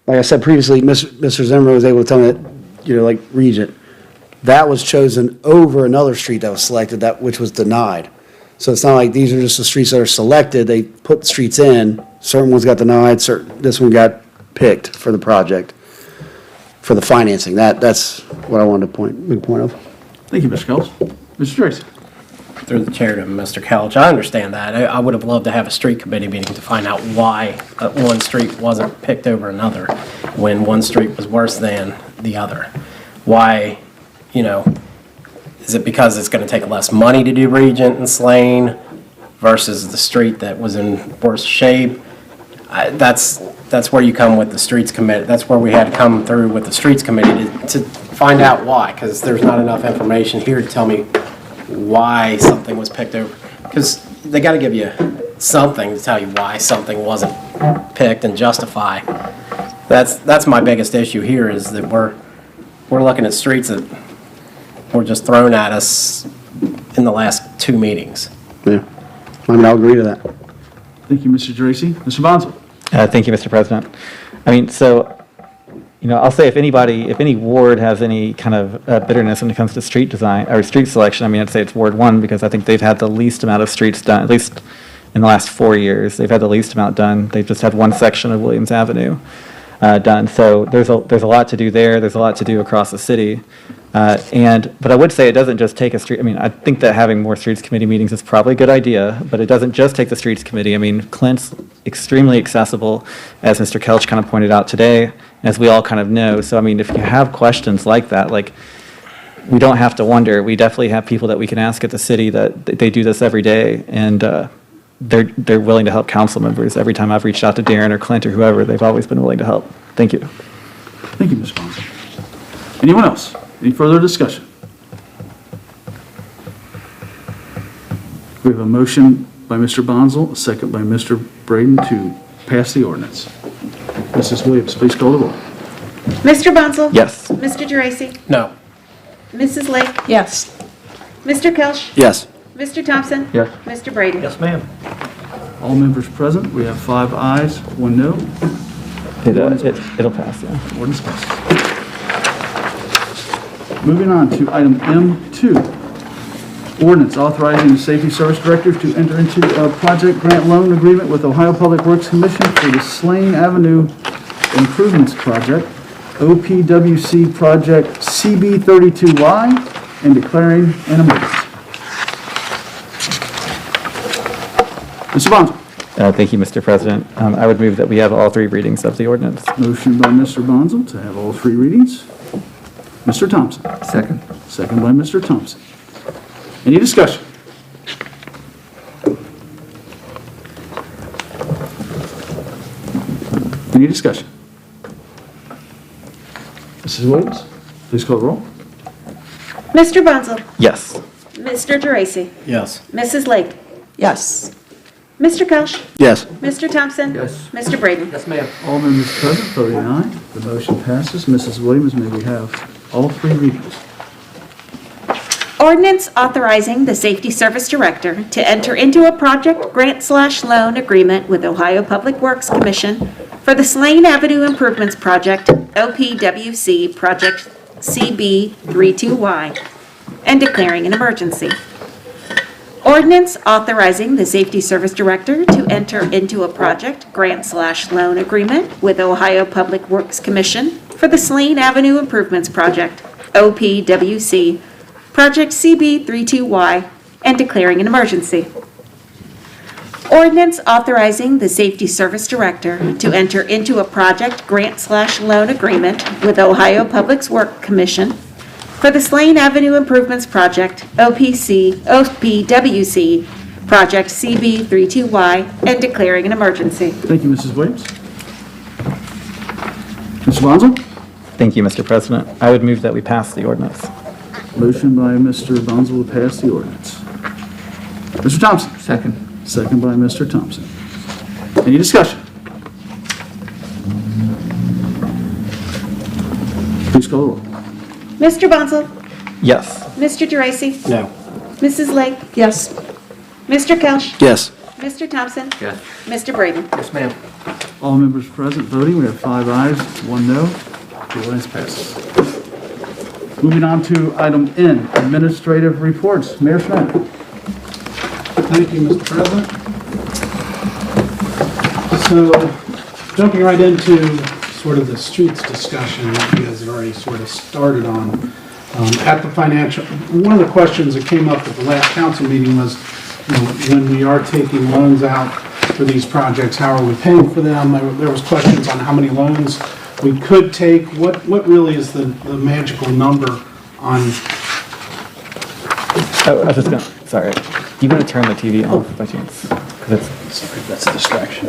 I said previously, Mr. Zimmerman was able to tell me that, you know, like Regent, that was chosen over another street that was selected, which was denied. So it's not like these are just the streets that are selected. They put the streets in, certain ones got denied, this one got picked for the project, for the financing. That's what I wanted to make a point of. Thank you, Mr. Kelch. Mr. Tracy? Through the chair to Mr. Couch, I understand that. I would have loved to have a street committee meeting to find out why one street wasn't picked over another when one street was worse than the other. Why, you know, is it because it's going to take less money to do Regent and Slane versus the street that was in worse shape? That's where you come with the streets committee. That's where we had to come through with the streets committee to find out why, because there's not enough information here to tell me why something was picked over. Because they got to give you something to tell you why something wasn't picked and justify. That's my biggest issue here, is that we're looking at streets that were just thrown at us in the last 2 meetings. Yeah, I mean, I'll agree to that. Thank you, Mr. Tracy. Mr. Bonzo? Thank you, Mr. President. I mean, so, you know, I'll say if any ward has any kind of bitterness when it comes to street design or street selection, I mean, I'd say it's Ward 1, because I think they've had the least amount of streets done, at least in the last 4 years. They've had the least amount done. They've just had one section of Williams Avenue done. So there's a lot to do there. There's a lot to do across the city. But I would say it doesn't just take a street. I mean, I think that having more streets committee meetings is probably a good idea, but it doesn't just take the streets committee. I mean, Clint's extremely accessible, as Mr. Kelch kind of pointed out today, as we all kind of know. So, I mean, if you have questions like that, like, we don't have to wonder. We definitely have people that we can ask at the city that they do this every day, and they're willing to help council members. Every time I've reached out to Darren or Clint or whoever, they've always been willing to help. Thank you. Thank you, Ms. Bonzo. Anyone else? Any further discussion? We have a motion by Mr. Bonzo, a second by Mr. Braden to pass the ordinance. Mrs. Williams, please call the roll. Mr. Bonzo? Yes. Mr. Geraci? No. Mrs. Lake? Yes. Mr. Kelch? Yes. Mr. Thompson? Yes. Mr. Braden? Yes, ma'am. All members present, we have 5 ayes, 1 no. It'll pass, yeah. Ordinance passes. Moving on to item M2, ordinance authorizing the Safety Service Director to enter into a project grant loan agreement with Ohio Public Works Commission for the Slane Avenue Improvements Project, OPWC Project CB32Y, and declaring an emergency. Mr. Bonzo. Thank you, Mr. President. I would move that we have all 3 readings of the ordinance. Motion by Mr. Bonzo to have all 3 readings. Mr. Thompson. Second. Second by Mr. Thompson. Any discussion? Any discussion? Mrs. Williams, please call the roll. Mr. Bonzo? Yes. Mr. Geraci? Yes. Mrs. Lake? Yes. Mr. Kelch? Yes. Mr. Thompson? Yes. Mr. Braden? Yes, ma'am. All members present, voting aye. The motion passes. Mrs. Williams, may we have all 3 readings? Ordinance authorizing the Safety Service Director to enter into a project grant/loan agreement with Ohio Public Works Commission for the Slane Avenue Improvements Project, OPWC Project CB32Y. and declaring an emergency. Ordinance authorizing the Safety Service Director to enter into a project grant/loan agreement with Ohio Public Works Commission for the Slane Avenue Improvements Project, OPWC, Project CB32Y, and declaring an emergency. Ordinance authorizing the Safety Service Director to enter into a project grant/loan agreement with Ohio Public Works Commission for the Slane Avenue Improvements Project, OPWC, Project CB32Y, and declaring an emergency. Thank you, Mrs. Williams. Mr. Bonzo? Thank you, Mr. President. I would move that we pass the ordinance. Motion by Mr. Bonzo to pass the ordinance. Mr. Thompson? Second. Second by Mr. Thompson. Any discussion? Please call the roll. Mr. Bonzo? Yes. Mr. Geraci? No. Mrs. Lake? Yes. Mr. Kelch? Yes. Mr. Thompson? Yes. Mr. Braden? Yes, ma'am. All members present voting, we have 5 ayes, 1 no. The ordinance passes. Moving on to item N, administrative reports. Mayor Schmidt. Thank you, Mr. President. So, jumping right into sort of the streets discussion that you guys had already sort of started on. At the financial, one of the questions that came up at the last council meeting was, you know, when we are taking loans out for these projects, how are we paying for them? There was questions on how many loans we could take. What really is the magical number on? Oh, I was just gonna, sorry. You gonna turn the TV off by chance? 'Cause it's, Sorry, that's a distraction.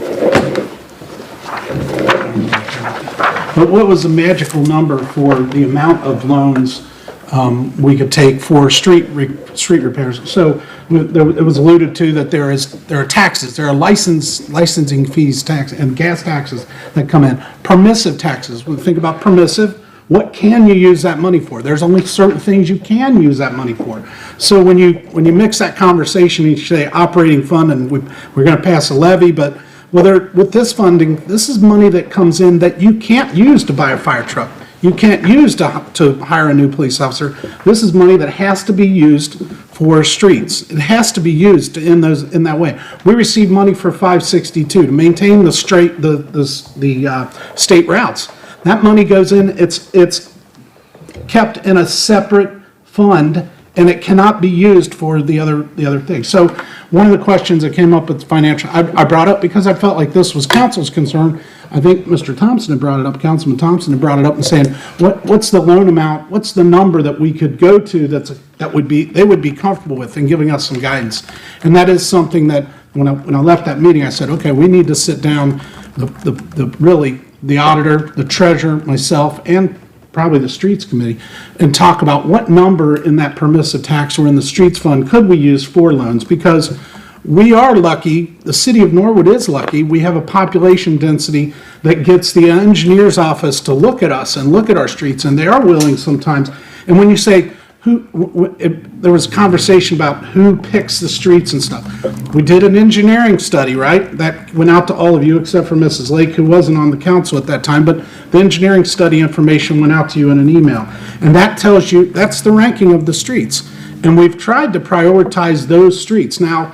But what was the magical number for the amount of loans we could take for street repairs? So it was alluded to that there are taxes, there are licensing fees, and gas taxes that come in. Permissive taxes, when we think about permissive, what can you use that money for? There's only certain things you can use that money for. So when you mix that conversation, you say operating fund, and we're going to pass a levy, but with this funding, this is money that comes in that you can't use to buy a fire truck. You can't use to hire a new police officer. This is money that has to be used for streets. It has to be used in that way. We receive money for 562 to maintain the state routes. That money goes in, it's kept in a separate fund, and it cannot be used for the other things. So one of the questions that came up with financial, I brought up because I felt like this was council's concern. I think Mr. Thompson had brought it up, Councilman Thompson had brought it up and saying, what's the loan amount? What's the number that we could go to they would be comfortable with and giving us some guidance? And that is something that when I left that meeting, I said, okay, we need to sit down, the auditor, the treasurer, myself, and probably the streets committee, and talk about what number in that permissive tax or in the streets fund could we use for loans, because we are lucky, the city of Norwood is lucky, we have a population density that gets the engineer's office to look at us and look at our streets, and they are willing sometimes. And when you say, there was a conversation about who picks the streets and stuff. We did an engineering study, right? That went out to all of you except for Mrs. Lake, who wasn't on the council at that time, but the engineering study information went out to you in an email. And that tells you, that's the ranking of the streets. And we've tried to prioritize those streets. Now,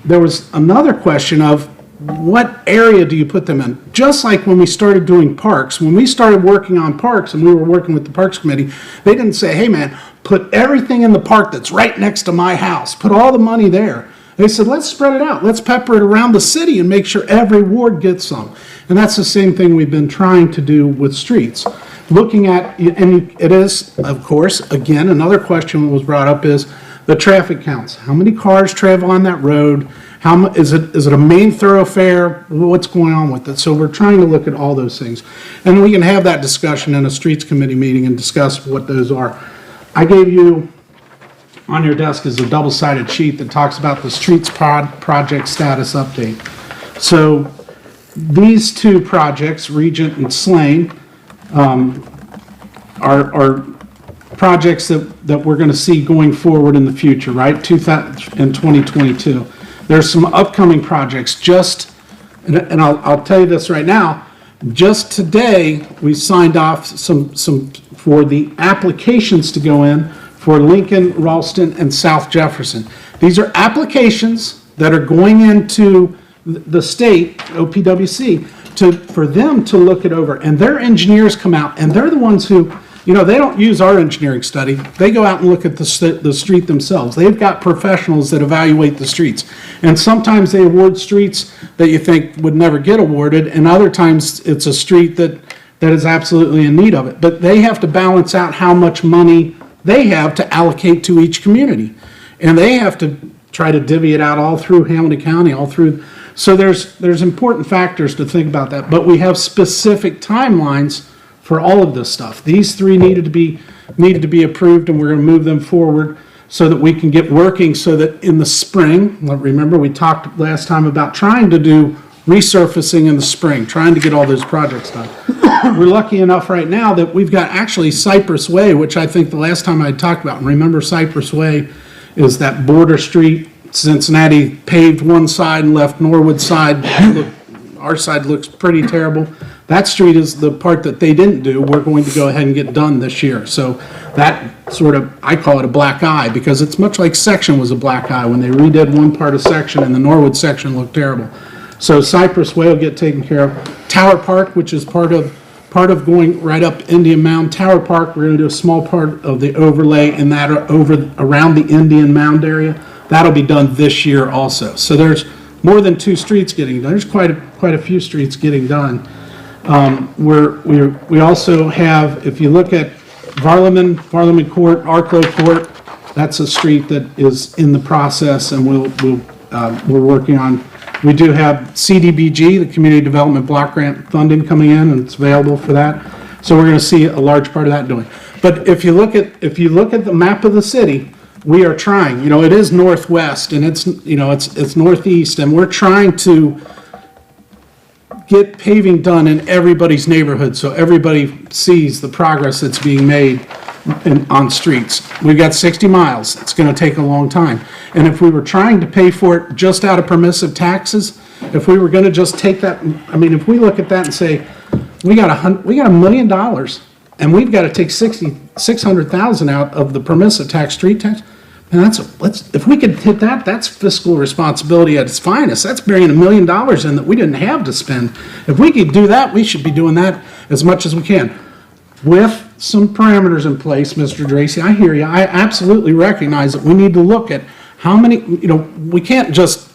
there was another question of what area do you put them in? Just like when we started doing parks, when we started working on parks and we were working with the Parks Committee, they didn't say, hey man, put everything in the park that's right next to my house, put all the money there. They said, let's spread it out. Let's pepper it around the city and make sure every ward gets some. And that's the same thing we've been trying to do with streets. Looking at, and it is, of course, again, another question that was brought up is the traffic counts. How many cars travel on that road? Is it a main thoroughfare? What's going on with it? So we're trying to look at all those things. And we can have that discussion in a streets committee meeting and discuss what those are. I gave you, on your desk is a double-sided sheet that talks about the streets project status update. So these two projects, Regent and Slane, are projects that we're going to see going forward in the future, right? In 2022. There's some upcoming projects and I'll tell you this right now, just today we signed off some for the applications to go in for Lincoln, Ralston, and South Jefferson. These are applications that are going into the state, OPWC, for them to look it over. And their engineers come out, and they're the ones who, they don't use our engineering study. They go out and look at the street themselves. They've got professionals that evaluate the streets. And sometimes they award streets that you think would never get awarded, and other times it's a street that is absolutely in need of it. But they have to balance out how much money they have to allocate to each community. And they have to try to divvy it out all through Hamilton County, all through. So there's important factors to think about that. But we have specific timelines for all of this stuff. These three needed to be approved, and we're going to move them forward so that we can get working, so that in the spring, remember we talked last time about trying to do resurfacing in the spring, trying to get all those projects done. We're lucky enough right now that we've got actually Cypress Way, which I think the last time I talked about, and remember Cypress Way is that border street. Cincinnati paved one side and left Norwood side. Our side looks pretty terrible. That street is the part that they didn't do. We're going to go ahead and get done this year. So that sort of, I call it a black eye, because it's much like Section was a black eye when they redid one part of Section and the Norwood section looked terrible. So Cypress Way will get taken care of. Tower Park, which is part of going right up Indian Mound. Tower Park, we're going to do a small part of the overlay in that around the Indian Mound area. That'll be done this year also. So there's more than 2 streets getting done. There's quite a few streets getting done. We also have, if you look at Varleman Court, Arklow Court, that's a street that is in the process, and we're working on. We do have CDBG, the Community Development Block Grant funding coming in, and it's available for that. So we're going to see a large part of that doing. But if you look at the map of the city, we are trying. It is northwest, and it's northeast, and we're trying to get paving done in everybody's neighborhood so everybody sees the progress that's being made on streets. We've got 60 miles. It's going to take a long time. And if we were trying to pay for it just out of permissive taxes, if we were going to just take that, if we look at that and say, we got $1 million, and we've got to take $600,000 out of the permissive tax, street tax, and if we could hit that, that's fiscal responsibility at its finest. That's bringing $1 million in that we didn't have to spend. If we could do that, we should be doing that as much as we can. With some parameters in place, Mr. Dracy, I hear you. I absolutely recognize that we need to look at how many, we can't just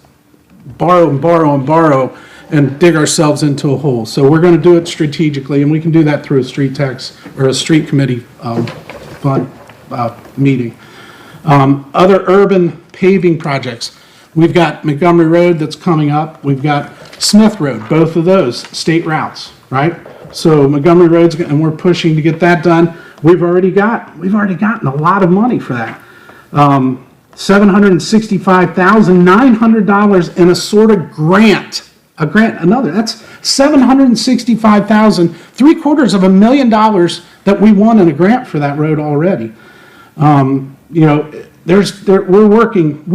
borrow and borrow and borrow and dig ourselves into a hole. So we're going to do it strategically, and we can do that through a street tax or a street committee fund meeting. Other urban paving projects. We've got Montgomery Road that's coming up. We've got Smith Road, both of those state routes, right? So Montgomery Road's, and we're pushing to get that done. We've already gotten a lot of money for that. $765,900 in a sort of grant. That's $765,000, $765,000 that we won in a grant for that road already. We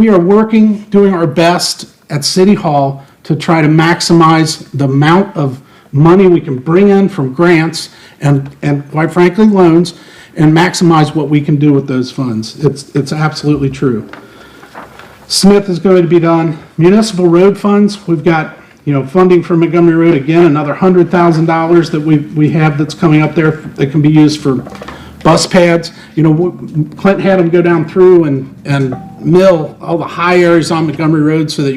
are working, doing our best at City Hall to try to maximize the amount of money we can bring in from grants and quite frankly, loans, and maximize what we can do with those funds. It's absolutely true. Smith is going to be done. Municipal road funds, we've got, funding for Montgomery Road, again, another $100,000 that we have that's coming up there that can be used for bus pads. Clint had them go down through and mill all the high areas on Montgomery Road so that,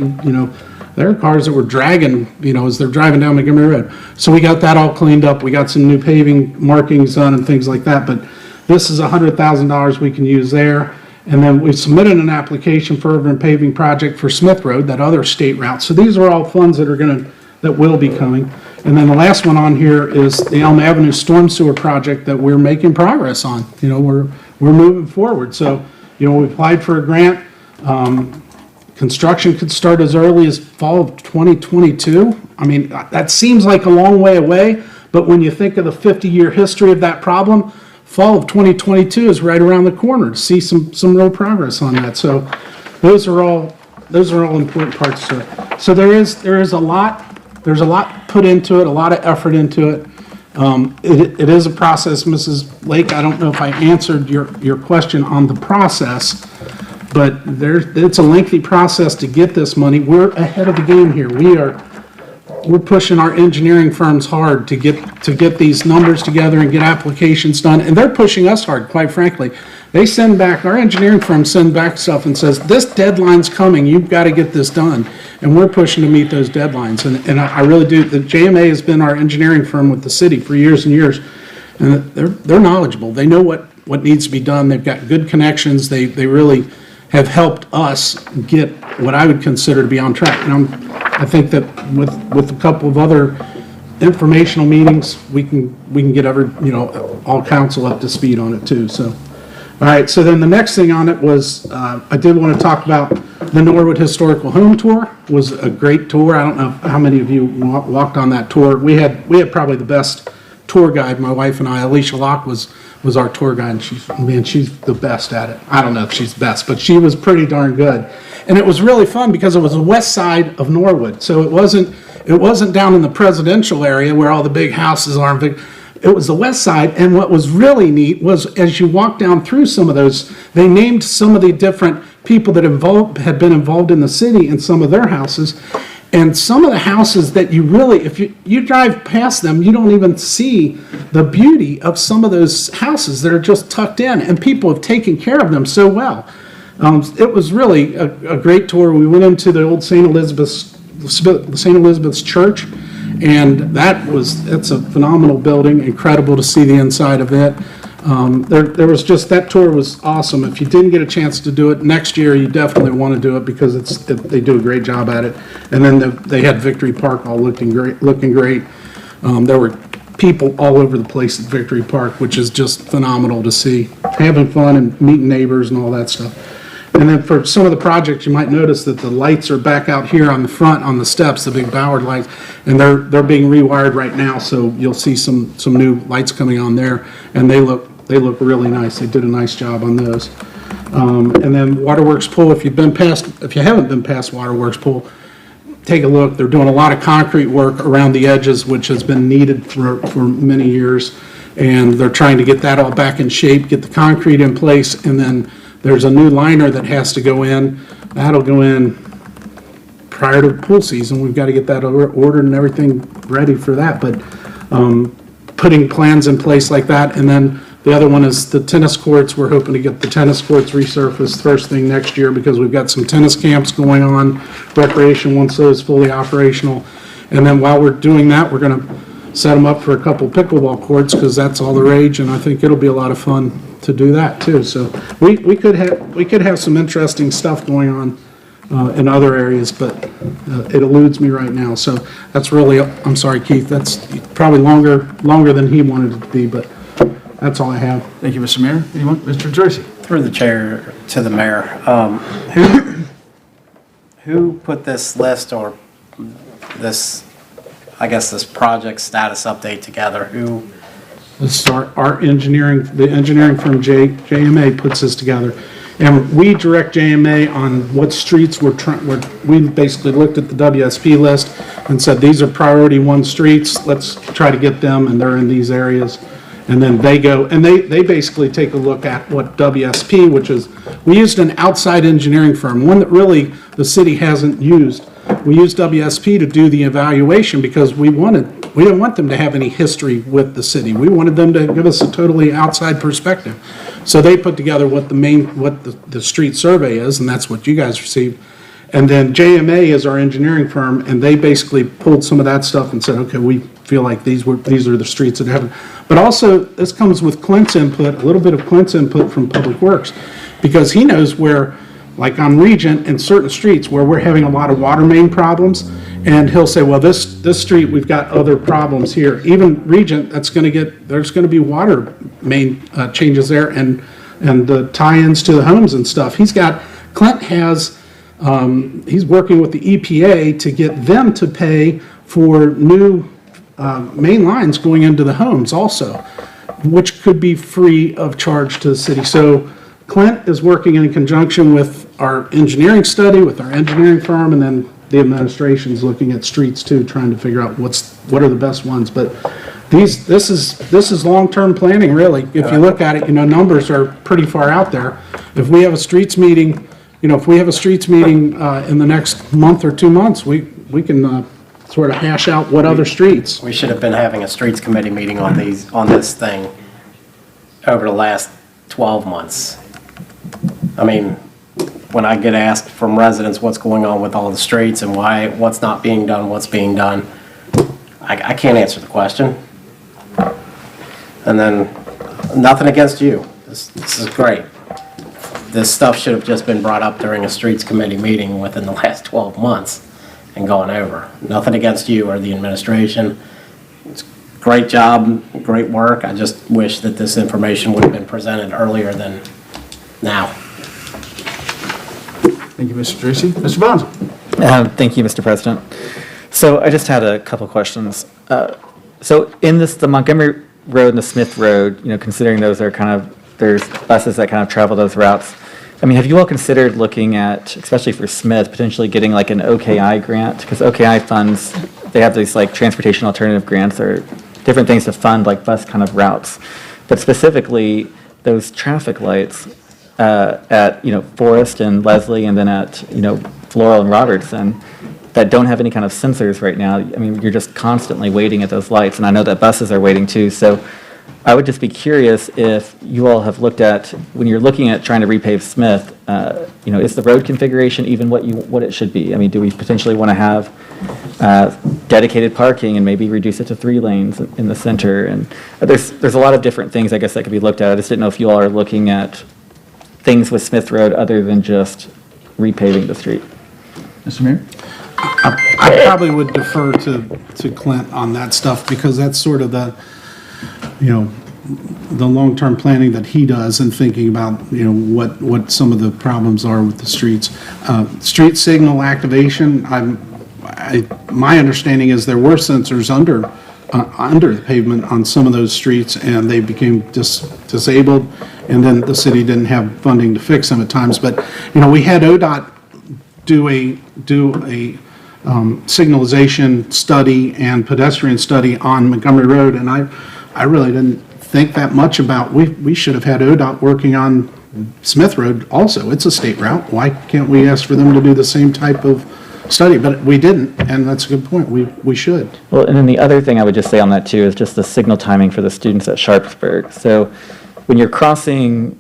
there are cars that were dragging, as they're driving down Montgomery Road. So we got that all cleaned up. We got some new paving markings done and things like that. But this is $100,000 we can use there. And then we submitted an application for urban paving project for Smith Road, that other state route. So these are all funds that will be coming. And then the last one on here is the Elm Avenue Storm Sewer Project that we're making progress on. We're moving forward. So, we applied for a grant. Construction could start as early as fall of 2022. That seems like a long way away, but when you think of the 50-year history of that problem, fall of 2022 is right around the corner to see some real progress on that. So those are all important parts to it. So there's a lot put into it, a lot of effort into it. It is a process, Mrs. Lake. I don't know if I answered your question on the process, but it's a lengthy process to get this money. We're ahead of the game here. We're pushing our engineering firms hard to get these numbers together and get applications done, and they're pushing us hard, quite frankly. Our engineering firms send back stuff and says, this deadline's coming, you've got to get this done. And we're pushing to meet those deadlines, and I really do. The JMA has been our engineering firm with the city for years and years, and they're knowledgeable. They know what needs to be done. They've got good connections. They really have helped us get what I would consider to be on track. And I think that with a couple of other informational meetings, we can get all council up to speed on it too. So, all right. So then the next thing on it was I did want to talk about the Norwood Historical Home Tour. It was a great tour. I don't know how many of you walked on that tour. We had probably the best tour guide. My wife and I, Alicia Locke was our tour guide, and she's the best at it. I don't know if she's best, but she was pretty darn good. And it was really fun because it was the west side of Norwood. So it wasn't down in the presidential area where all the big houses are. It was the west side, and what was really neat was as you walk down through some of those, they named some of the different people that had been involved in the city in some of their houses. And some of the houses that you really, if you drive past them, you don't even see the beauty of some of those houses that are just tucked in, and people have taken care of them so well. It was really a great tour. We went into the old St. Elizabeth's Church, and it's a phenomenal building, incredible to see the inside of it. There was just, that tour was awesome. If you didn't get a chance to do it, next year you definitely want to do it because they do a great job at it. And then they had Victory Park all looking great. There were people all over the place at Victory Park, which is just phenomenal to see. Having fun and meeting neighbors and all that stuff. And then for some of the projects, you might notice that the lights are back out here on the front, on the steps, the big Ballard lights, and they're being rewired right now, so you'll see some new lights coming on there, and they look really nice. They did a nice job on those. And then Waterworks Pool, if you haven't been past Waterworks Pool, take a look. They're doing a lot of concrete work around the edges, which has been needed for many years, and they're trying to get that all back in shape, get the concrete in place, and then there's a new liner that has to go in. That'll go in prior to pool season. We've got to get that ordered and everything ready for that. But putting plans in place like that. And then the other one is the tennis courts. We're hoping to get the tennis courts resurfaced first thing next year because we've got some tennis camps going on, recreation once those fully operational. And then while we're doing that, we're going to set them up for a couple pickleball courts because that's all the rage, and I think it'll be a lot of fun to do that too. So we could have some interesting stuff going on in other areas, but it eludes me right now. So that's really, I'm sorry, Keith, that's probably longer than he wanted it to be, but that's all I have. Thank you, Mr. Mayor. Anyone? Mr. Jersey? Through the chair to the mayor, who put this list or this, I guess, this project status update together? This is our engineering, the engineering firm JMA puts this together. And we direct JMA on what streets we basically looked at the WSP list and said, these are priority 1 streets, let's try to get them, and they're in these areas. And then they go, and they basically take a look at what WSP, which is, we used an outside engineering firm, one that really the city hasn't used. We used WSP to do the evaluation because we didn't want them to have any history with the city. We wanted them to give us a totally outside perspective. So they put together what the street survey is, and that's what you guys received. And then JMA is our engineering firm, and they basically pulled some of that stuff and said, okay, we feel like these are the streets that have. But also, this comes with Clint's input, a little bit of Clint's input from Public Works, because he knows where, like on Regent and certain streets where we're having a lot of water main problems, and he'll say, well, this street, we've got other problems here. Even Regent, there's going to be water main changes there and the tie-ins to the homes and stuff. Clint has, he's working with the EPA to get them to pay for new main lines going into the homes also, which could be free of charge to the city. So Clint is working in conjunction with our engineering study, with our engineering firm, and then the administration's looking at streets too, trying to figure out what are the best ones. But This is long-term planning, really. If you look at it, numbers are pretty far out there. If we have a streets meeting, in the next month or 2 months, we can sort of hash out what other streets. We should have been having a streets committee meeting on this thing over the last 12 months. I mean, when I get asked from residents what's going on with all the streets and what's not being done, what's being done, I can't answer the question. And then, nothing against you. This is great. This stuff should have just been brought up during a streets committee meeting within the last 12 months and gone over. Nothing against you or the administration. It's great job, great work. I just wish that this information would have been presented earlier than now. Thank you, Mr. Tracy. Mr. Bonzo? Thank you, Mr. President. So I just had a couple questions. So in the Montgomery Road and the Smith Road, considering those are there's buses that kind of travel those routes. I mean, have you all considered looking at, especially for Smith, potentially getting like an OKI grant? Because OKI funds, they have these like transportation alternative grants or different things to fund like bus kind of routes. But specifically, those traffic lights at, Forest and Leslie and then at, Floral and Robertson that don't have any kind of sensors right now. I mean, you're just constantly waiting at those lights. And I know that buses are waiting too. So I would just be curious if you all have looked at, when you're looking at trying to repave Smith, is the road configuration even what it should be? I mean, do we potentially want to have dedicated parking and maybe reduce it to 3 lanes in the center? And there's a lot of different things, I guess, that could be looked at. I just didn't know if you all are looking at things with Smith Road other than just repaving the street. Mr. Mayor? I probably would defer to Clint on that stuff because that's sort of the long-term planning that he does and thinking about, what some of the problems are with the streets. Street signal activation, my understanding is there were sensors under the pavement on some of those streets and they became disabled and then the city didn't have funding to fix them at times. But, we had ODOT do a signalization study and pedestrian study on Montgomery Road, and I really didn't think that much about, we should have had ODOT working on Smith Road also. It's a state route. Why can't we ask for them to do the same type of study? But we didn't, and that's a good point. We should. Well, and then the other thing I would just say on that too is just the signal timing for the students at Sharpsburg. So when you're crossing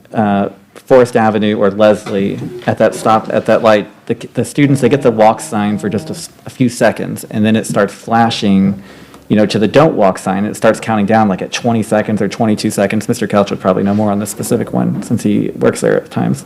Forest Avenue or Leslie at that stop, at that light, the students, they get the walk sign for just a few seconds, and then it starts flashing, to the don't walk sign. It starts counting down like at 20 seconds or 22 seconds. Mr. Couch would probably know more on this specific one since he works there at times.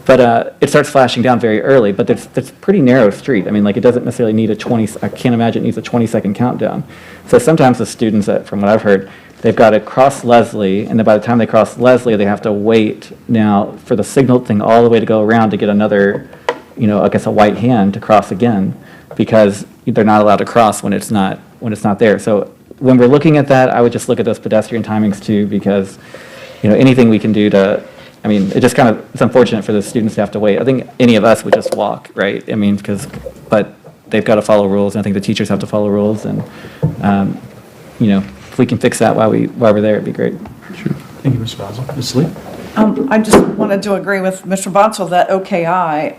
But it starts flashing down very early, but it's a pretty narrow street. I mean, like it doesn't necessarily need I can't imagine it needs a 20-second countdown. So sometimes the students, from what I've heard, they've got to cross Leslie, and then by the time they cross Leslie, they have to wait now for the signal thing all the way to go around to get another, I guess a white hand to cross again, because they're not allowed to cross when it's not there. So when we're looking at that, I would just look at those pedestrian timings too, because, anything we can do to, I mean, it just it's unfortunate for the students to have to wait. I think any of us would just walk, right? I mean, but they've got to follow rules, and I think the teachers have to follow rules, and, if we can fix that while we're there, it'd be great. Sure. Thank you, Mr. Bonzo. Ms. Lee? I just wanted to agree with Mr. Bonsall that OKI,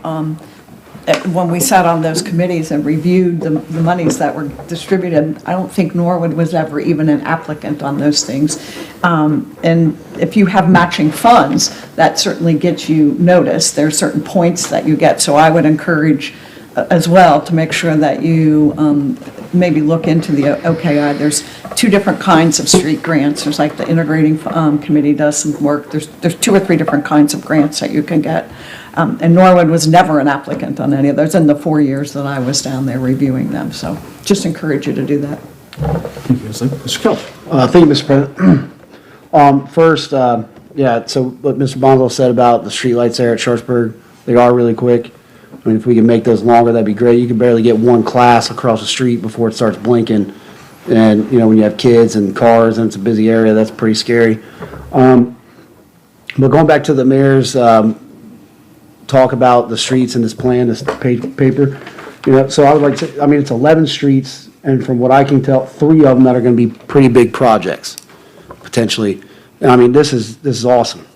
when we sat on those committees and reviewed the monies that were distributed, I don't think Norwood was ever even an applicant on those things. And if you have matching funds, that certainly gets you noticed. There are certain points that you get. So I would encourage as well to make sure that you maybe look into the OKI. There's 2 different kinds of street grants. There's like the integrating committee does some work. There's 2 or 3 different kinds of grants that you can get. And Norwood was never an applicant on any of those in the 4 years that I was down there reviewing them. So just encourage you to do that. Thank you, Ms. Lee. Mr. Kelch? Thank you, Mr. President. First, so what Mr. Bonzo said about the streetlights there at Sharpsburg, they are really quick. I mean, if we can make those longer, that'd be great. You can barely get one class across the street before it starts blinking. And, when you have kids and cars and it's a busy area, that's pretty scary. But going back to the mayor's talk about the streets and this plan, this paper, so I would like to, it's 11 streets and from what I can tell, 3 of them that are gonna be pretty big projects, potentially. And I mean, this is awesome.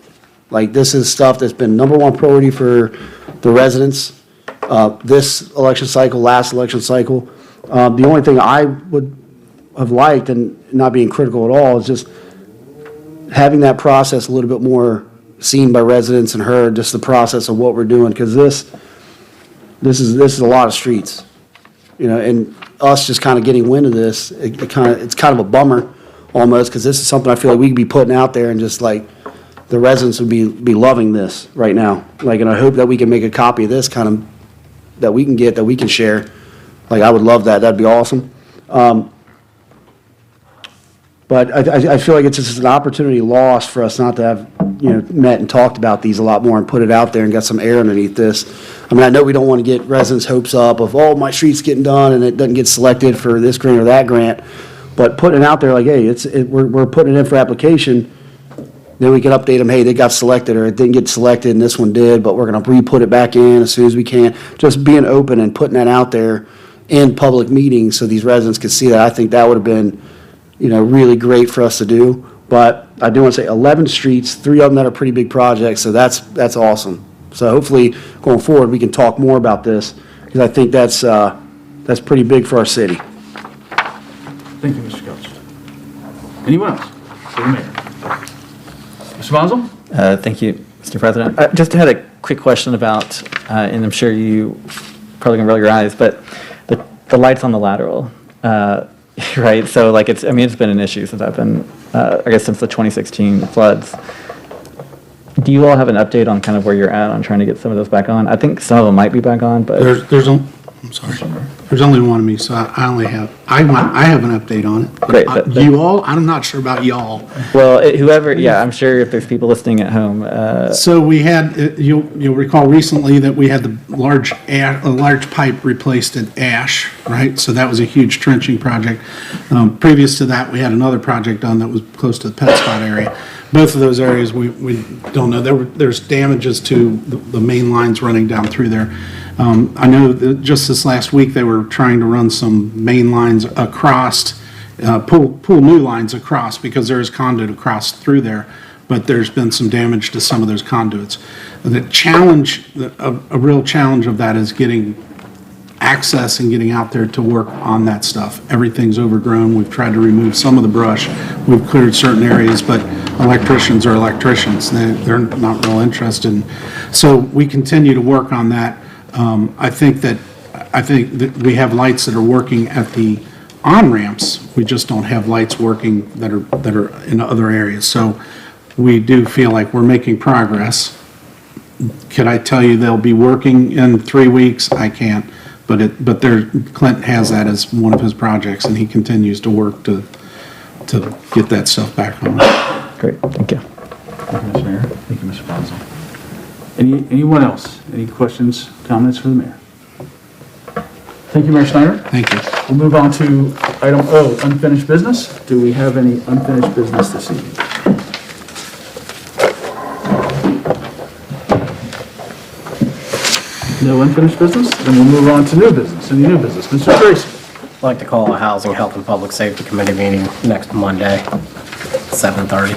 Like, this is stuff that's been #1 priority for the residents, this election cycle, last election cycle. The only thing I would have liked, and not being critical at all, is just having that process a little bit more seen by residents and heard, just the process of what we're doing, because this is a lot of streets, you know, and us just kind of getting wind of this, it's kind of a bummer almost, because this is something I feel like we could be putting out there and just like, the residents would be loving this right now. Like, and I hope that we can make a copy of this kind of, that we can get, that we can share. Like, I would love that. That'd be awesome. But I feel like it's just an opportunity lost for us not to have, you know, met and talked about these a lot more and put it out there and got some air underneath this. I mean, I know we don't want to get residents' hopes up of, oh, my street's getting done and it doesn't get selected for this grant or that grant. But putting it out there like, hey, we're putting it in for application, then we can update them, hey, they got selected or it didn't get selected and this one did, but we're going to re-put it back in as soon as we can. Just being open and putting that out there in public meetings so these residents could see that. I think that would have been, you know, really great for us to do. But I do want to say 11 streets, 3 of them that are pretty big projects, so that's awesome. So hopefully, going forward, we can talk more about this, because I think that's pretty big for our city. Thank you, Mr. Coach. Anyone else? For the mayor. Mr. Bonzo? Thank you, Mr. President. I just had a quick question about, and I'm sure you probably gonna roll your eyes, but the lights on the lateral, right? So like it's been an issue since I've been, I guess since the 2016 floods. Do you all have an update on kind of where you're at on trying to get some of those back on? I think some of them might be back on, but. I'm sorry. There's only one of me, so I have an update on it. Great. You all, I'm not sure about y'all. Well, whoever, yeah, I'm sure if there's people listening at home. So we had, you'll recall recently that we had the large pipe replaced at Ash, right? So that was a huge trenching project. Previous to that, we had another project done that was close to the pet spot area. Both of those areas, we don't know. There's damages to the main lines running down through there. I know that just this last week, they were trying to run some main lines across, pull new lines across, because there is conduit across through there, but there's been some damage to some of those conduits. The challenge, a real challenge of that is getting access and getting out there to work on that stuff. Everything's overgrown. We've tried to remove some of the brush. We've cleared certain areas, but electricians are electricians. They're not real interested. So we continue to work on that. I think that we have lights that are working at the on-ramps. We just don't have lights working that are in other areas. So we do feel like we're making progress. Could I tell you they'll be working in 3 weeks? I can't. But Clint has that as one of his projects, and he continues to work to get that stuff back on. Great, thank you. Thank you, Mr. Mayor. Thank you, Mr. Bonzo. Anyone else? Any questions, comments for the mayor? Thank you, Mayor Snyder. Thank you. We'll move on to item O, unfinished business. Do we have any unfinished business this evening? No unfinished business? Then we'll move on to new business. Any new business? Mr. Tracy? I'd like to call a Housing, Health, and Public Safety Committee meeting next Monday, 7:30.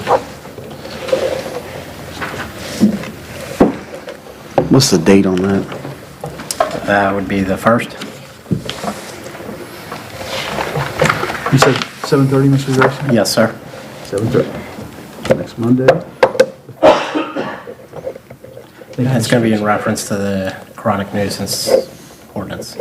What's the date on that? That would be the 1st. You said 7:30, Mr. Grayson? Yes, sir. 7:30. Next Monday. It's going to be in reference to the chronic nuisance ordinance.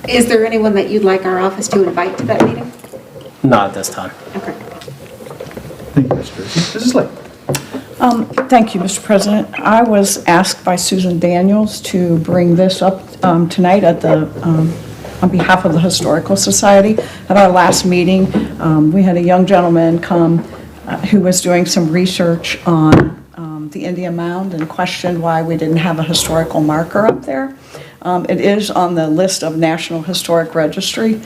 Is there anyone that you'd like our office to invite to that meeting? Not at this time. Okay. Thank you, Mr. Tracy. Mrs. Lake? Thank you, Mr. President. I was asked by Susan Daniels to bring this up tonight at on behalf of the Historical Society. At our last meeting, we had a young gentleman come who was doing some research on the Indian Mound and questioned why we didn't have a historical marker up there. It is on the list of National Historic Registry,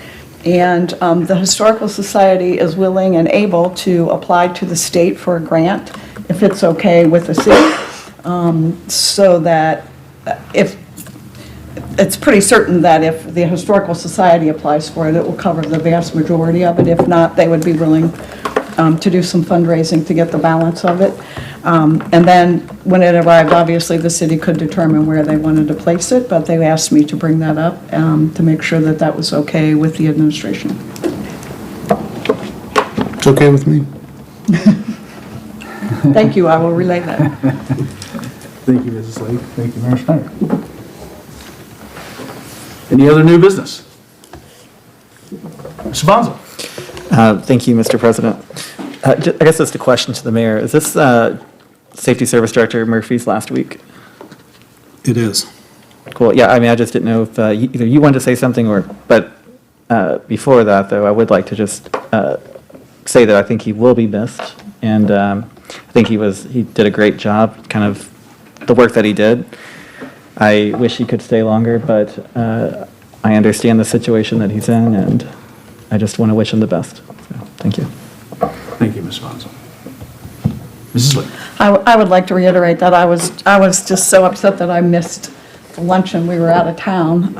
and the Historical Society is willing and able to apply to the state for a grant if it's okay with the city. so that if, it's pretty certain that if the Historical Society applies for it, it will cover the vast majority of it. If not, they would be willing to do some fundraising to get the balance of it. And then when it arrived, obviously, the city could determine where they wanted to place it, but they asked me to bring that up to make sure that that was okay with the administration. It's okay with me. Thank you, I will relay that. Thank you, Mrs. Lake. Thank you, Mayor Snyder. Any other new business? Mr. Bonzo? Thank you, Mr. President. I guess that's the question to the mayor. Is this Safety Service Director Murphy's last week? It is. Cool. Yeah, I mean, I just didn't know if either you wanted to say something but before that, though, I would like to just say that I think he will be missed. And I think he did a great job, kind of the work that he did. I wish he could stay longer, but I understand the situation that he's in, and I just want to wish him the best. So, thank you. Thank you, Ms. Bonzo. Mrs. Lake? I would like to reiterate that I was just so upset that I missed the luncheon. We were out of town.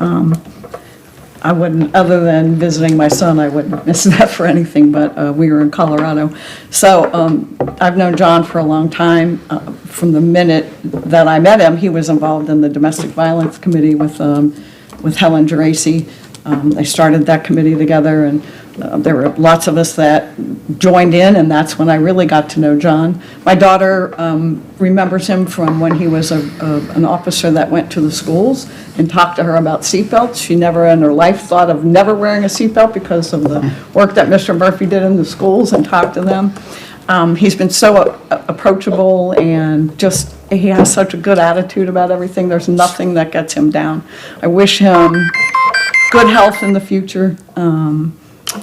I wouldn't, other than visiting my son, I wouldn't miss that for anything, but we were in Colorado. So I've known John for a long time. From the minute that I met him, he was involved in the Domestic Violence Committee with Helen Geraci. They started that committee together, and there were lots of us that joined in, and that's when I really got to know John. My daughter remembers him from when he was an officer that went to the schools and talked to her about seatbelts. She never in her life thought of never wearing a seatbelt because of the work that Mr. Murphy did in the schools and talked to them. He's been so approachable, and just, he has such a good attitude about everything. There's nothing that gets him down. I wish him good health in the future,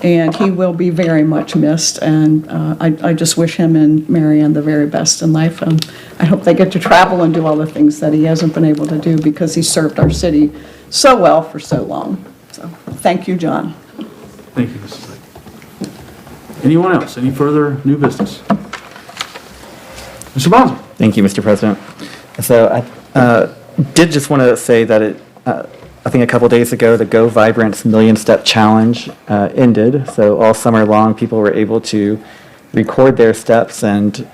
and he will be very much missed. And I just wish him and Marianne the very best in life. And I hope they get to travel and do all the things that he hasn't been able to do, because he served our city so well for so long. So, thank you, John. Thank you, Mrs. Lake. Anyone else? Any further new business? Mr. Bonzo? Thank you, Mr. President. So I did just want to say that I think a couple days ago, the Go Vibrance Million Step Challenge ended. So all summer long, people were able to record their steps and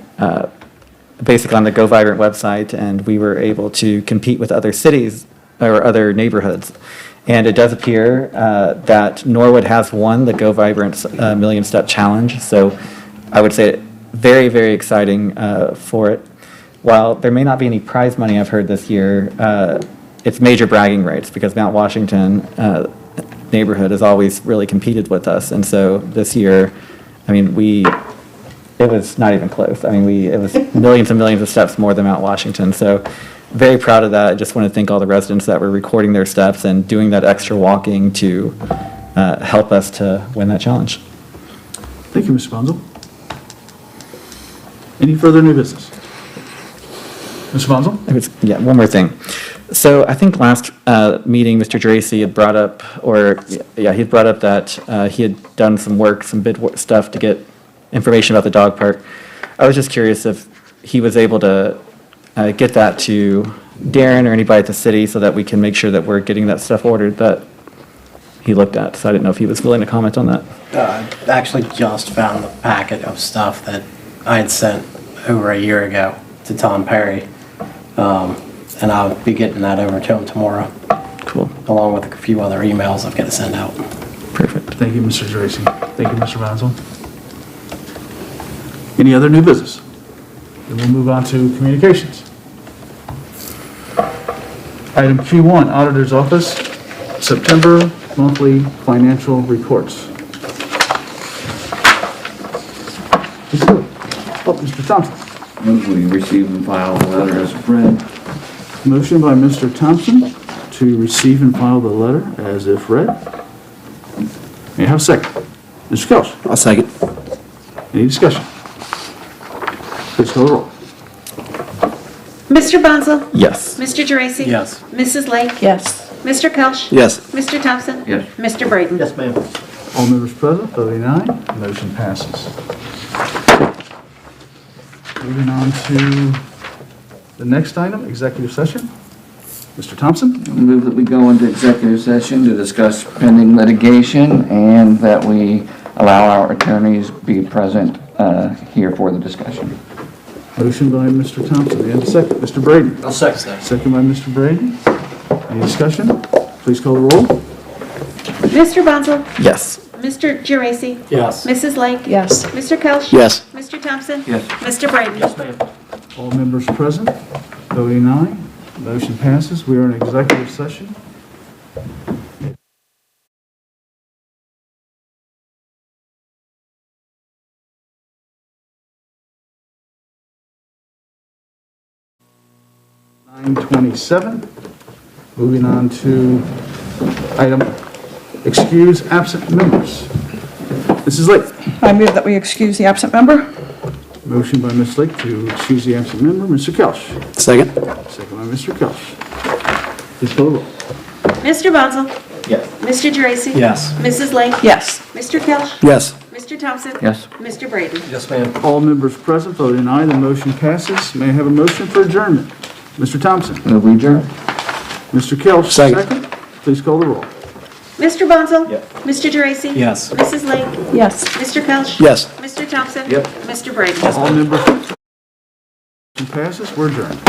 basically on the Go Vibrant website, and we were able to compete with other cities or other neighborhoods. And it does appear that Norwood has won the Go Vibrance Million Step Challenge. So I would say very, very exciting for it. While there may not be any prize money I've heard this year, it's major bragging rights, because Mount Washington neighborhood has always really competed with us. And so this year, I mean, it was not even close. I mean, it was millions and millions of steps more than Mount Washington. So very proud of that. I just want to thank all the residents that were recording their steps and doing that extra walking to help us to win that challenge. Thank you, Mr. Bonzo. Any further new business? Mr. Bonzo? Yeah, one more thing. So I think last meeting, Mr. Geraci had brought up, he brought up that he had done some work, some bid stuff to get information about the dog park. I was just curious if he was able to get that to Darren or anybody at the city so that we can make sure that we're getting that stuff ordered that he looked at. So I didn't know if he was willing to comment on that. I actually just found the packet of stuff that I had sent over a year ago to Tom Perry. And I'll be getting that over to him tomorrow. Cool. Along with a few other emails I've got to send out. Perfect. Thank you, Mr. Geraci. Thank you, Mr. Bonzo. Any other new business? Then we'll move on to communications. Item Q1, Auditor's Office, September monthly financial reports. Let's go. Oh, Mr. Thompson. Move we receive and file the letter as read. Motion by Mr. Thompson to receive and file the letter as if read. May I have a second? Mr. Kelch. I'll second. Any discussion? Please call the roll. Mr. Bonzo? Yes. Mr. Geraci? Yes. Mrs. Lake? Yes. Mr. Kelch? Yes. Mr. Thompson? Yes. Mr. Braden? Yes, ma'am. All members present, voting aye. Motion passes. Moving on to The next item, executive session. Mr. Thompson? Move that we go into executive session to discuss pending litigation and that we allow our attorneys be present here for the discussion. Motion by Mr. Thompson, and second, Mr. Brady. I'll second that. Second by Mr. Brady. Any discussion? Please call the roll. Mr. Bonzo? Yes. Mr. Geraci? Yes. Mrs. Lake? Yes. Mr. Kelch? Yes. Mr. Thompson? Yes. Mr. Brady? All members present, voting aye. Motion passes. We are in executive session. (9:27). Moving on to item excuse absent members. Mrs. Lake. I move that we excuse the absent member. Motion by Ms. Lake to excuse the absent member. Mr. Kelch. Second? Second by Mr. Kelch. Please call the roll. Mr. Bonzo? Yes. Mr. Geraci? Yes. Mrs. Lake? Yes. Mr. Kelch? Yes. Mr. Thompson? Yes. Mr. Brady? Yes, ma'am. All members present voting aye. The motion passes. May I have a motion for adjournment? Mr. Thompson. Move we adjourn. Mr. Kelch. Second. Please call the roll. Mr. Bonzo? Yes. Mr. Geraci? Yes. Mrs. Lake? Yes. Mr. Kelch? Yes. Mr. Thompson? Yep. Mr. Brady? All members. Motion passes. We're adjourned.